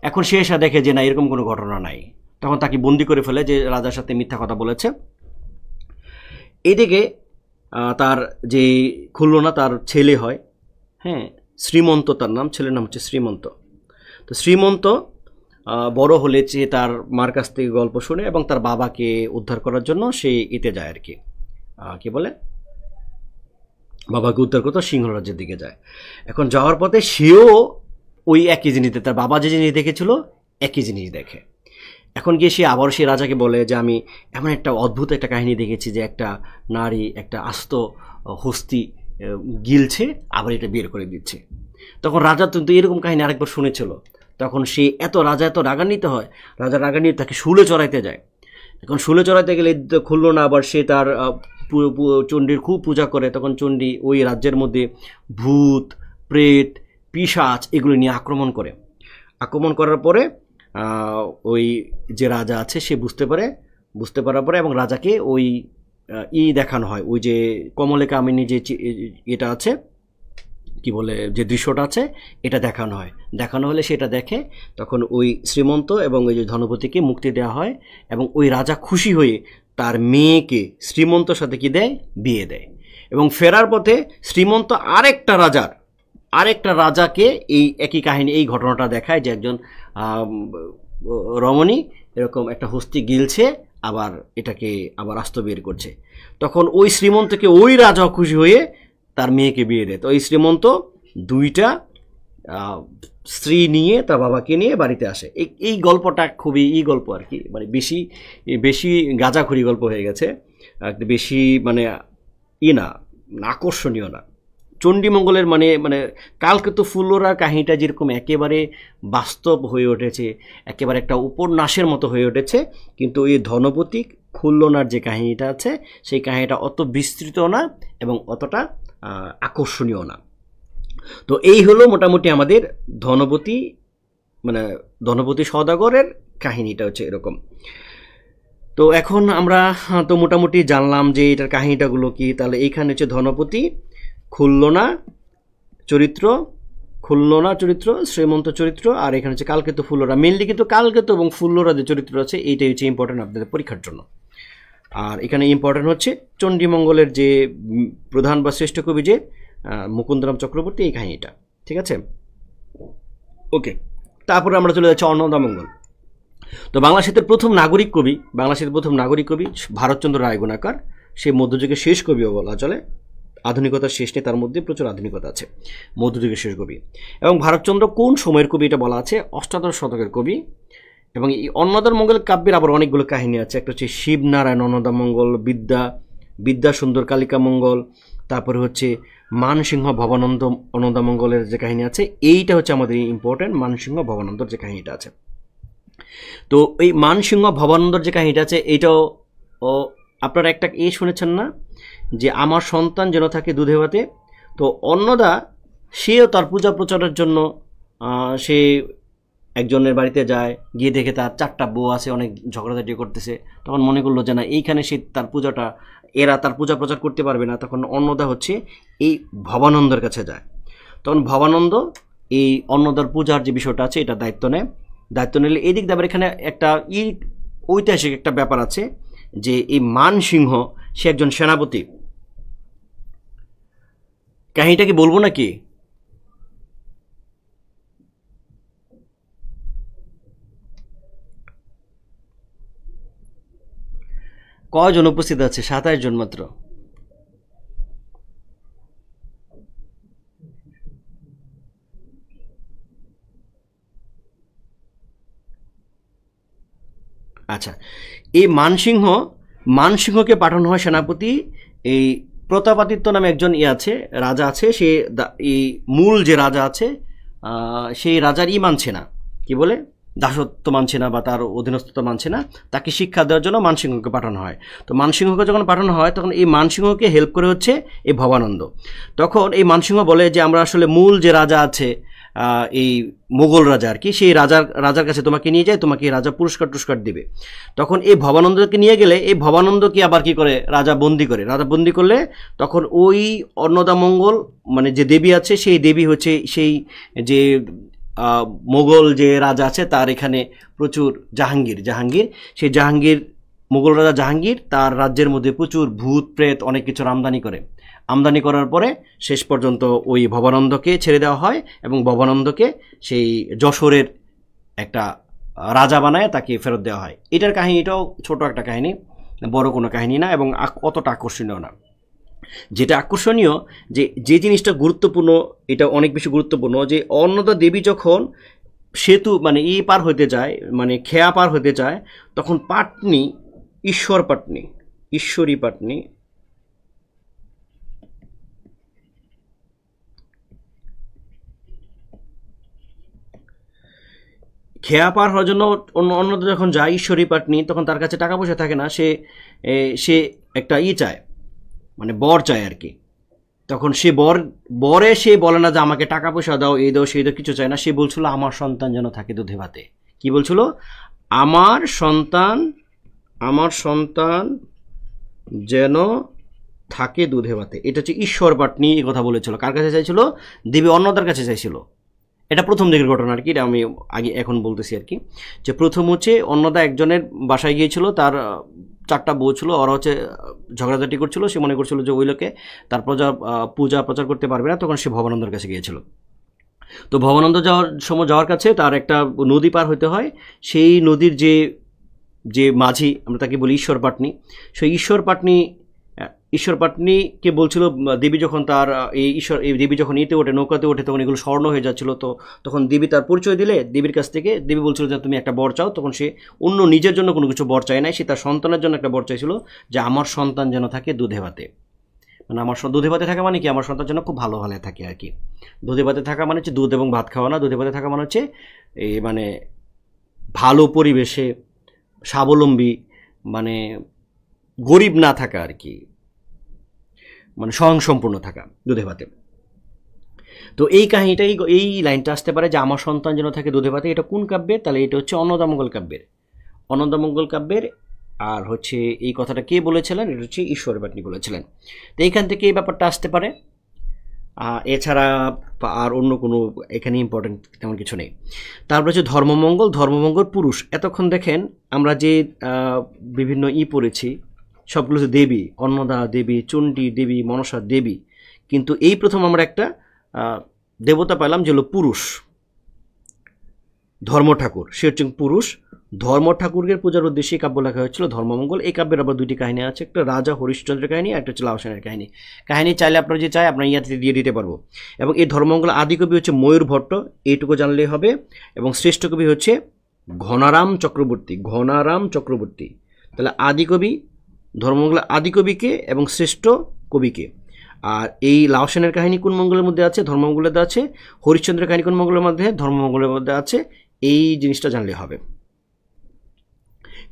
এখন সে এসে দেখে যে না, এরকম কোনো ঘটনা নাই। তখন তাকে বন্দি করে ফেলে যে রাজার সাথে মিথ্যা কথা বলেছে। এদিকে তার যে খুলনা তার ছেলে হয়, হ্যাঁ, শ্রীমন্ত তার নাম, ছেলের নাম হচ্ছে শ্রীমন্ত। তো শ্রীমন্ত বড় হলে যে তার মার কাছ থেকে গল্প শুনে এবং তার বাবাকে উদ্ধার করার জন্য সে এতে যায় আর কি, কি বলে, বাবাকে উদ্ধার করতে সিংহ রাজ্যের দিকে যায়। এখন যাওয়ার পথে সেও ওই একই জিনিস, তার বাবা যে জিনিস দেখেছিল একই জিনিস দেখে। এখন গিয়ে সে আবার সেই রাজাকে বলে যে আমি এমন একটা অদ্ভুত একটা কাহিনী দেখেছি যে একটা নারী একটা আস্ত হস্তি গিলছে, আবার এটা বের করে দিচ্ছে। তখন রাজা কিন্তু এরকম কাহিনী আরেকবার শুনেছিল। তখন সে রাজা এত রাগান্বিত হয়, রাজা রাগান্বিত তাকে শুলে চড়াইতে যায়। এখন শুলে চড়াইতে গেলে খুললো না, আবার সে তার চণ্ডীর খুব পূজা করে। তখন চণ্ডী ওই রাজ্যের মধ্যে ভূত প্রেত পিশাচ এগুলো নিয়ে আক্রমণ করে। আক্রমণ করার পরে ওই যে রাজা আছে সে বুঝতে পারার পরে এবং রাজাকে ওই দেখানো হয়, ওই যে কমলে কামিনী যে এটা আছে কি বলে যে দৃশ্যটা আছে এটা দেখানো হলে সেটা দেখে। তখন ওই শ্রীমন্ত এবং ওই যে ধনপতিকে মুক্তি দেওয়া হয় এবং ওই রাজা খুশি হয়ে তার মেয়েকে শ্রীমন্তর সাথে কি দেয়, বিয়ে দেয়। এবং ফেরার পথে শ্রীমন্ত আরেকটা রাজাকে এই একই কাহিনী, এই ঘটনাটা দেখায় যে একজন রমণী এরকম একটা হস্তি গিলছে, আবার এটাকে আবার আস্ত বের করছে। তখন ওই শ্রীমন্তকে ওই রাজা খুশি হয়ে তার মেয়েকে বিয়ে দেয়। তো এই শ্রীমন্ত 2টা স্ত্রী নিয়ে তার বাবাকে নিয়ে বাড়িতে আসে। এই গল্পটা খুবই গল্প আর কি, মানে বেশি গাঁজাখুরি গল্প হয়ে গেছে, বেশি মানে না আকর্ষণীয় না। চণ্ডীমঙ্গলের মানে কালকেতু ফুল্লরা কাহিনীটা যেরকম একেবারে বাস্তব হয়ে উঠেছে, একেবারে একটা উপন্যাসের মতো হয়ে উঠেছে, কিন্তু এই ধনপতি খুল্লনার যে কাহিনীটা আছে সেই কাহিনীটা অত বিস্তৃত না এবং অতটা আকর্ষণীয় না। তো এই হলো মোটামুটি আমাদের ধনপতি সওদাগরের কাহিনীটা হচ্ছে এরকম। তো এখন আমরা তো মোটামুটি জানলাম যে এটার কাহিনীটাগুলো কি। তাহলে এইখানে হচ্ছে ধনপতি, খুল্লনা চরিত্র, শ্রীমন্ত চরিত্র, আর এখানে হচ্ছে কালকেতু ফুল্লরা। মেনলি কিন্তু কালকেতু এবং ফুল্লরা যে চরিত্র আছে এইটাই হচ্ছে ইম্পর্টেন্ট আপনাদের পরীক্ষার জন্য। আর এখানে ইম্পর্টেন্ট হচ্ছে চণ্ডীমঙ্গলের যে প্রধান বা শ্রেষ্ঠ কবি যে মুকুন্দরাম চক্রবর্তী, এই কাহিনীটা। ঠিক আছে, ওকে। তারপরে আমরা চলে যাচ্ছি অন্নদামঙ্গল। তো বাংলাদেশের প্রথম নাগরিক কবি ভারতচন্দ্র রায়গুণাকার। সে মধ্যযুগের শেষ কবিও বলা চলে, আধুনিকতার শেষ নেই, তার মধ্যে প্রচুর আধুনিকতা আছে, মধ্যযুগের শেষ কবি। এবং ভারতচন্দ্র কোন সময়ের কবি এটা বলা আছে, অষ্টাদশ শতকের কবি। এবং এই অন্নদামঙ্গল কাব্যের আবার অনেকগুলো কাহিনী আছে। একটা হচ্ছে শিবনারায়ণ অন্নদামঙ্গল, বিদ্যা সুন্দর কালিকা মঙ্গল, তারপরে হচ্ছে মানসিংহ ভবানন্দ অন্নদামঙ্গলের যে কাহিনী আছে, এইটা হচ্ছে আমাদের ইম্পর্টেন্ট, মানসিংহ ভবানন্দর যে কাহিনীটা আছে। তো এই মানসিংহ ভবানন্দর যে কাহিনীটা আছে এইটাও আপনারা একটা শুনেছেন না, যে আমার সন্তান যেন থাকে দুধে ভাতে। তো অন্নদা সেও তার পূজা প্রচারের জন্য সে একজনের বাড়িতে যায়, গিয়ে দেখে তার 4টা বউ আছে, অনেক ঝগড়াঝাটি করতেছে। তখন মনে করলো যে না, এইখানে সে তার পূজা প্রচার করতে পারবে না। তখন অন্নদা হচ্ছে এই ভবানন্দের কাছে যায়। তখন ভবানন্দ এই অন্নদার পূজার যে বিষয়টা আছে এটা দায়িত্ব নিলে এই দিক দিয়ে আবার এখানে একটা ঐতিহাসিক একটা ব্যাপার আছে, যে এই মানসিংহ সে একজন সেনাপতি। কাহিনীটা কি বলবো নাকি? কয়জন উপস্থিত আছে? 27 জন মাত্র। আচ্ছা, এই মানসিংহকে পাঠানো হয় সেনাপতি। এই প্রতাপাদিত্য নামে একজন আছে, রাজা আছে। সে এই মূল যে রাজা আছে সেই রাজার মানছে না, কি বলে, দাসত্ব মানছে না বা তার অধীনস্থতা মানছে না। তাকে শিক্ষা দেওয়ার জন্য মানসিংহকে পাঠানো হয়। তো মানসিংহকে যখন পাঠানো হয় তখন এই মানসিংহকে হেল্প করে হচ্ছে এই ভবানন্দ। তখন এই মানসিংহ বলে যে আমরা আসলে মূল যে রাজা আছে এই মোগল রাজা আর কি, সেই রাজার কাছে তোমাকে নিয়ে যায়, তোমাকে রাজা পুরস্কার দিবে। তখন এই ভবানন্দকে নিয়ে গেলে এই ভবানন্দকে আবার কি করে, রাজা বন্দি করলে তখন ওই অন্নদামঙ্গল মানে যে দেবী আছে সেই দেবী হচ্ছে সেই যে মোগল যে রাজা আছে তার এখানে প্রচুর জাহাঙ্গীর সেই জাহাঙ্গীর মোগল রাজা জাহাঙ্গীর তার রাজ্যের মধ্যে প্রচুর ভূত প্রেত অনেক কিছুর আমদানি করার পরে শেষ পর্যন্ত ওই ভবানন্দকে ছেড়ে দেওয়া হয় এবং ভবানন্দকে সেই যশোরের একটা রাজা বানায় তাকে ফেরত দেওয়া হয়। এটার কাহিনীটাও ছোট একটা কাহিনী, বড় কোনো কাহিনী না এবং অতটা আকর্ষণীয় না। যেটা আকর্ষণীয় যে জিনিসটা গুরুত্বপূর্ণ, এটা অনেক বেশি গুরুত্বপূর্ণ, যে অন্নদা দেবী যখন সেতু মানে পার হতে যায়, মানে খেয়া পার হতে যায়, তখন পাটনি ঈশ্বরী পাটনি খেয়া পার হওয়ার জন্য অন্যদা যখন যায় ঈশ্বরী পাটনি, তখন তার কাছে টাকা পয়সা থাকে না, সে একটা চায়, মানে বর চায় আর কি। তখন সে বরে সে বলে না যে আমাকে টাকা পয়সা দাও, এই দাও সেই দাও, কিছু চায় না। সে বলছিল আমার সন্তান যেন থাকে দুধে ভাতে। কি বলছিল? আমার সন্তান যেন থাকে দুধে ভাতে। এটা হচ্ছে ঈশ্বর পাটনি এই কথা বলেছিল। কার কাছে চাইছিল? দেবী অন্নদার কাছে চাইছিল। এটা প্রথম দিকের ঘটনা আর কি, এটা আমি এখন বলতেছি আর কি। যে প্রথম হচ্ছে অন্নদা একজনের বাসায় গিয়েছিল, তার 4টা বউ ছিল, ওরা হচ্ছে ঝগড়াঝাটি করছিল। সে মনে করছিল যে ওই লোকে তার পূজা প্রচার করতে পারবে না, তখন সে ভবানন্দর কাছে গিয়েছিল। তো ভবানন্দ যাওয়ার কাছে তার একটা নদী পার হতে হয়। সেই নদীর যে মাঝি, আমরা তাকে বলি ঈশ্বর পাটনি, সেই ঈশ্বর পাটনিকে বলছিল দেবী যখন তার এই দেবী যখন ওঠে, নৌকাতে ওঠে, তখন এগুলো স্বর্ণ হয়ে যাচ্ছিল। তো তখন দেবী তার পরিচয় দিলে, দেবীর কাছ থেকে দেবী বলছিল যে তুমি একটা বর চাও। তখন সে অন্য নিজের জন্য কোনো কিছু বর চায় নাই, সে তার সন্তানের জন্য একটা বর চাইছিল, যে আমার সন্তান যেন থাকে দুধে ভাতে। মানে আমার দুধে ভাতে থাকা মানে কি, আমার সন্তান যেন খুব ভালো থাকে আর কি। দুধে ভাতে থাকা মানে হচ্ছে দুধ এবং ভাত খাওয়া না, দুধে ভাতে থাকা মানে হচ্ছে মানে ভালো পরিবেশে, স্বাবলম্বী, মানে গরিব না থাকা আর কি, মানে স্বয়ংসম্পূর্ণ থাকা দুধে ভাতে। তো এই কাহিনীটাই, এই লাইনটা আসতে পারে যে আমার সন্তান যেন থাকে দুধে ভাতে। এটা কোন কাব্যের? তাহলে এটা হচ্ছে অন্নদামঙ্গল কাব্যের। আর হচ্ছে এই কথাটা কে বলেছিলেন? এটা হচ্ছে ঈশ্বর পাটনি বলেছিলেন। তো এইখান থেকে এই ব্যাপারটা আসতে পারে। এছাড়া আর অন্য কোনো এখানে ইম্পর্টেন্ট তেমন কিছু নেই। তারপর হচ্ছে ধর্মমঙ্গল পুরুষ। এতক্ষণ দেখেন আমরা যে বিভিন্ন পড়েছি, সবগুলো হচ্ছে দেবী, অন্নদা দেবী, চণ্ডী দেবী, মনসা দেবী। কিন্তু এই প্রথম আমরা একটা দেবতা পেলাম যে হলো পুরুষ, ধর্ম ঠাকুর। সে হচ্ছে পুরুষ। ধর্ম ঠাকুরকে পূজার উদ্দেশ্যে কাব্য লেখা হয়েছিল ধর্মমঙ্গল। এই কাব্যের আবার 2টি কাহিনী আছে, একটা রাজা হরিশ্চন্দ্রের কাহিনী, একটা হচ্ছে লাউসেনের কাহিনী চাইলে আপনারা যে চাই আপনারা ইয়াতে দিয়ে দিতে পারবো। এবং এই ধর্মমঙ্গল আদি কবি হচ্ছে ময়ূর ভট্ট, এইটুকু জানলেই হবে। এবং শ্রেষ্ঠ কবি হচ্ছে ঘনারাম চক্রবর্তী। তাহলে আদি কবি ধর্মমঙ্গলের আদি কবিকে এবং শ্রেষ্ঠ কবিকে। আর এই লাউসেনের কাহিনী কোন মঙ্গলের মধ্যে আছে? ধর্মমঙ্গলের মধ্যে আছে। হরিশ্চন্দ্রের কাহিনী কোন মঙ্গলের মধ্যে? ধর্মমঙ্গলের মধ্যে আছে। এই জিনিসটা জানলে হবে।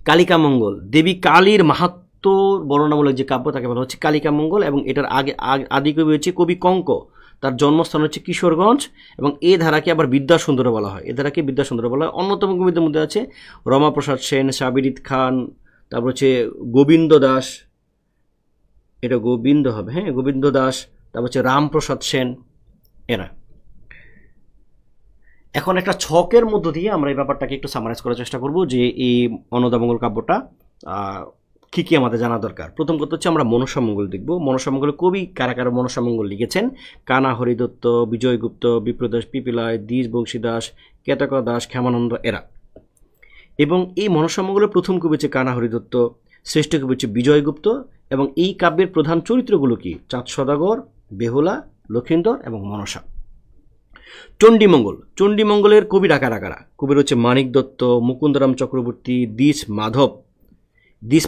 কালিকা মঙ্গল, দেবী কালীর মাহাত্ম বর্ণনামূলক যে কাব্য তাকে বলা হচ্ছে কালিকা মঙ্গল। এবং এটার আদি কবি হচ্ছে কবি কঙ্ক, তার জন্মস্থান হচ্ছে কিশোরগঞ্জ। এবং এ ধারাকে আবার বিদ্যাসুন্দর বলা হয়, অন্যতম কবিদের মধ্যে আছে রমাপ্রসাদ সেন, সাবিরিদ খান, তারপর হচ্ছে গোবিন্দ দাস, এটা গোবিন্দ হবে, হ্যাঁ গোবিন্দ দাস, তারপর হচ্ছে রামপ্রসাদ সেন, এরা। এখন একটা ছকের মধ্য দিয়ে আমরা এই ব্যাপারটাকে একটু সামারাইজ করার চেষ্টা করব যে এই অন্নদামঙ্গল কাব্যটা কী কী আমাদের জানা দরকার। প্রথম কথা হচ্ছে আমরা মনসামঙ্গল দেখব। মনসামঙ্গল কবি কারা কারা মনসামঙ্গল লিখেছেন? কানা হরিদত্ত, বিজয়গুপ্ত, বিপ্রদাস পিপিলায়, দ্বিজ বংশীদাস, কেতকা দাস, ক্ষেমানন্দ, এরা। এবং এই মনসামঙ্গলের প্রথম কবি হচ্ছে কানা হরিদত্ত, শ্রেষ্ঠ কবি হচ্ছে বিজয়গুপ্ত। এবং এই কাব্যের প্রধান চরিত্রগুলো কি? চাঁদ সদাগর, বেহুলা, লক্ষিন্দর এবং মনসা। চণ্ডীমঙ্গলের কবি কারা? কবির হচ্ছে মানিক দত্ত, মুকুন্দরাম চক্রবর্তী, দ্বিজ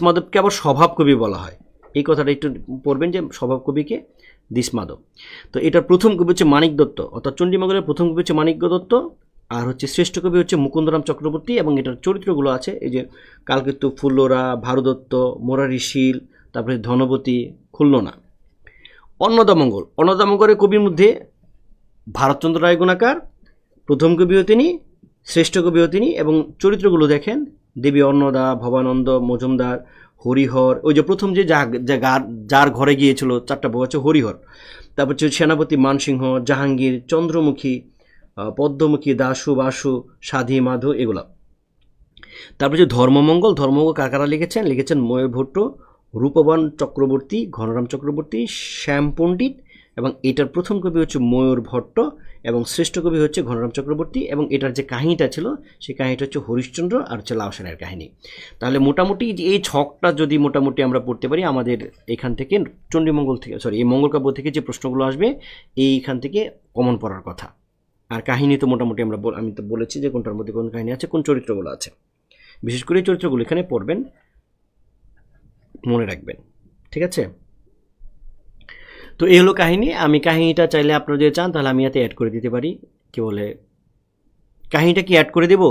মাধবকে আবার স্বভাব কবি বলা হয়। এই কথাটা একটু পড়বেন যে স্বভাব কবিকে দ্বিজ মাধব। তো এটার প্রথম কবি হচ্ছে মানিক দত্ত, অর্থাৎ চণ্ডীমঙ্গলের প্রথম কবি হচ্ছে মানিক দত্ত। আর হচ্ছে শ্রেষ্ঠ কবি হচ্ছে মুকুন্দরাম চক্রবর্তী। এবং এটার চরিত্রগুলো আছে এই যে কালকেতু, ফুল্লরা, ভারদত্ত, মোরারি শীল, তারপরে ধনবতী, খুলনা। অন্নদামঙ্গলের কবির মধ্যে ভারতচন্দ্র রায় গুণাকার প্রথম কবিও তিনি, শ্রেষ্ঠ কবিও তিনি। এবং চরিত্রগুলো দেখেন দেবী অন্নদা, ভবানন্দ, মজুমদার, হরিহর, ওই যে প্রথম যে যার ঘরে গিয়েছিল 4টা বউ আছে, হরিহর। তারপর হচ্ছে সেনাপতি মানসিংহ, জাহাঙ্গীর, চন্দ্রমুখী, পদ্মমুখী, দাশু, বাসু, সাধী, মাধু, এগুলা। তারপরে যে ধর্মমঙ্গল কার কারা লিখেছেন ময়ূর ভট্ট, রূপবান চক্রবর্তী, ঘনরাম চক্রবর্তী, শ্যাম পণ্ডিত, এবং এটার প্রথম কবি হচ্ছে ময়ূর ভট্ট এবং শ্রেষ্ঠ কবি হচ্ছে ঘনরাম চক্রবর্তী। এবং এটার যে কাহিনীটা ছিল সেই কাহিনীটা হচ্ছে হরিশ্চন্দ্র আর হচ্ছে লাউ সেনের কাহিনী। তাহলে মোটামুটি এই ছকটা যদি মোটামুটি আমরা পড়তে পারি, আমাদের এখান থেকে চণ্ডীমঙ্গল থেকে এই মঙ্গল কাব্য থেকে যে প্রশ্নগুলো আসবে এইখান থেকে কমন পড়ার কথা। আর কাহিনী তো মোটামুটি আমি তো বলেছি যে কোনটার মধ্যে কোন কাহিনী আছে, কোন চরিত্রগুলো আছে, বিশেষ করে এই চরিত্রগুলো এখানে পড়বেন, মনে রাখবেন। ঠিক আছে, তো এই হলো কাহিনী। আমি কাহিনীটা চাইলে আপনারা যদি চান তাহলে আমি এতে অ্যাড করে দিতে পারি। কি বলে, কাহিনীটা কি অ্যাড করে দেব?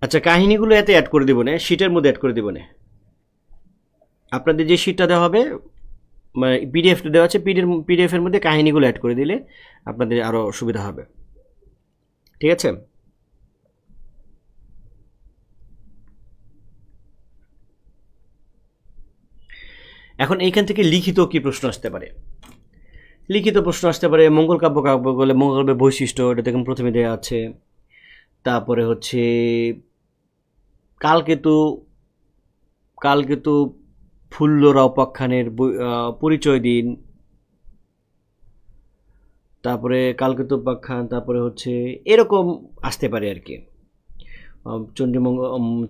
আচ্ছা, কাহিনীগুলো এতে অ্যাড করে দেবো না, শিটের মধ্যে অ্যাড করে দেবো না। আপনাদের যে শিটটা দেওয়া হবে, মানে পিডিএফ দেওয়া আছে, পিডিএফের মধ্যে কাহিনীগুলো অ্যাড করে দিলে আপনাদের আরও সুবিধা হবে। ঠিক আছে, এখন এইখান থেকে লিখিত কি প্রশ্ন আসতে পারে? লিখিত প্রশ্ন আসতে পারে মঙ্গল কাব্য বলে মঙ্গল কাব্যের বৈশিষ্ট্য, এটা দেখুন প্রথমে দেওয়া আছে। তারপরে হচ্ছে কালকেতু ফুল্লরা উপাখ্যানের পরিচয় দিন। তারপরে কালকেতু উপাখ্যান, তারপরে হচ্ছে এরকম আসতে পারে আর কি।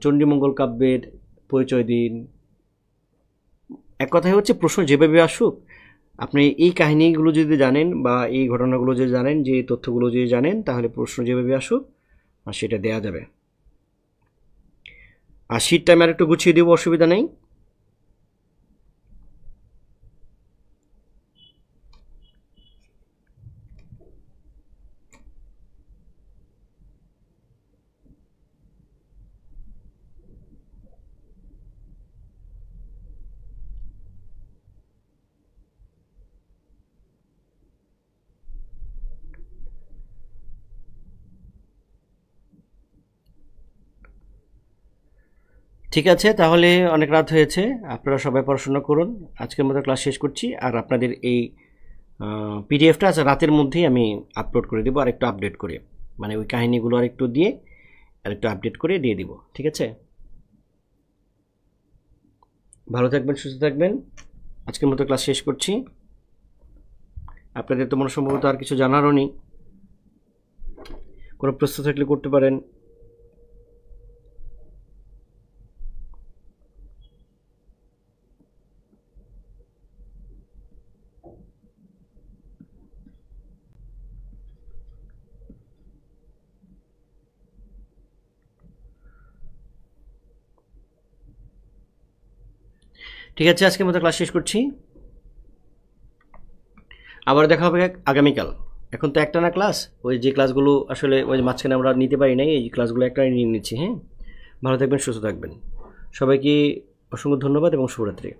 চণ্ডীমঙ্গল কাব্যের পরিচয় দিন। এক কথায় হচ্ছে প্রশ্ন যেভাবে আসুক, আপনি এই কাহিনীগুলো যদি জানেন বা এই ঘটনাগুলো যদি জানেন, যে তথ্যগুলো যদি জানেন, তাহলে প্রশ্ন যেভাবে আসুক আর সেটা দেয়া যাবে। আর শীটটা আমি আর একটু গুছিয়ে দেবো, অসুবিধা নেই। ঠিক আছে, তাহলে অনেক রাত হয়েছে, আপনারা সবাই পড়াশোনা করুন। আজকের মতো ক্লাস শেষ করছি। আর আপনাদের এই পিডিএফটা আজ রাতের মধ্যেই আমি আপলোড করে দেবো, আর একটু আপডেট করে, মানে ওই কাহিনীগুলো আর একটু দিয়ে আর একটু আপডেট করে দিয়ে দিব। ঠিক আছে, ভালো থাকবেন, সুস্থ থাকবেন। আজকের মতো ক্লাস শেষ করছি। আপনাদের তো মনে সম্ভবত আর কিছু জানারও নেই, কোনো প্রশ্ন থাকলে করতে পারেন। ঠিক আছে, আজকের মতো ক্লাস শেষ করছি। আবার দেখা হবে আগামীকাল। এখন তো একটা না ক্লাস, ওই যে ক্লাসগুলো আসলে ওই মাঝখানে আমরা নিতে পারি নাই, এই ক্লাসগুলো একটা নিয়ে নিচ্ছি। হ্যাঁ, ভালো থাকবেন, সুস্থ থাকবেন। সবাইকে অসংখ্য ধন্যবাদ এবং শুভরাত্রি।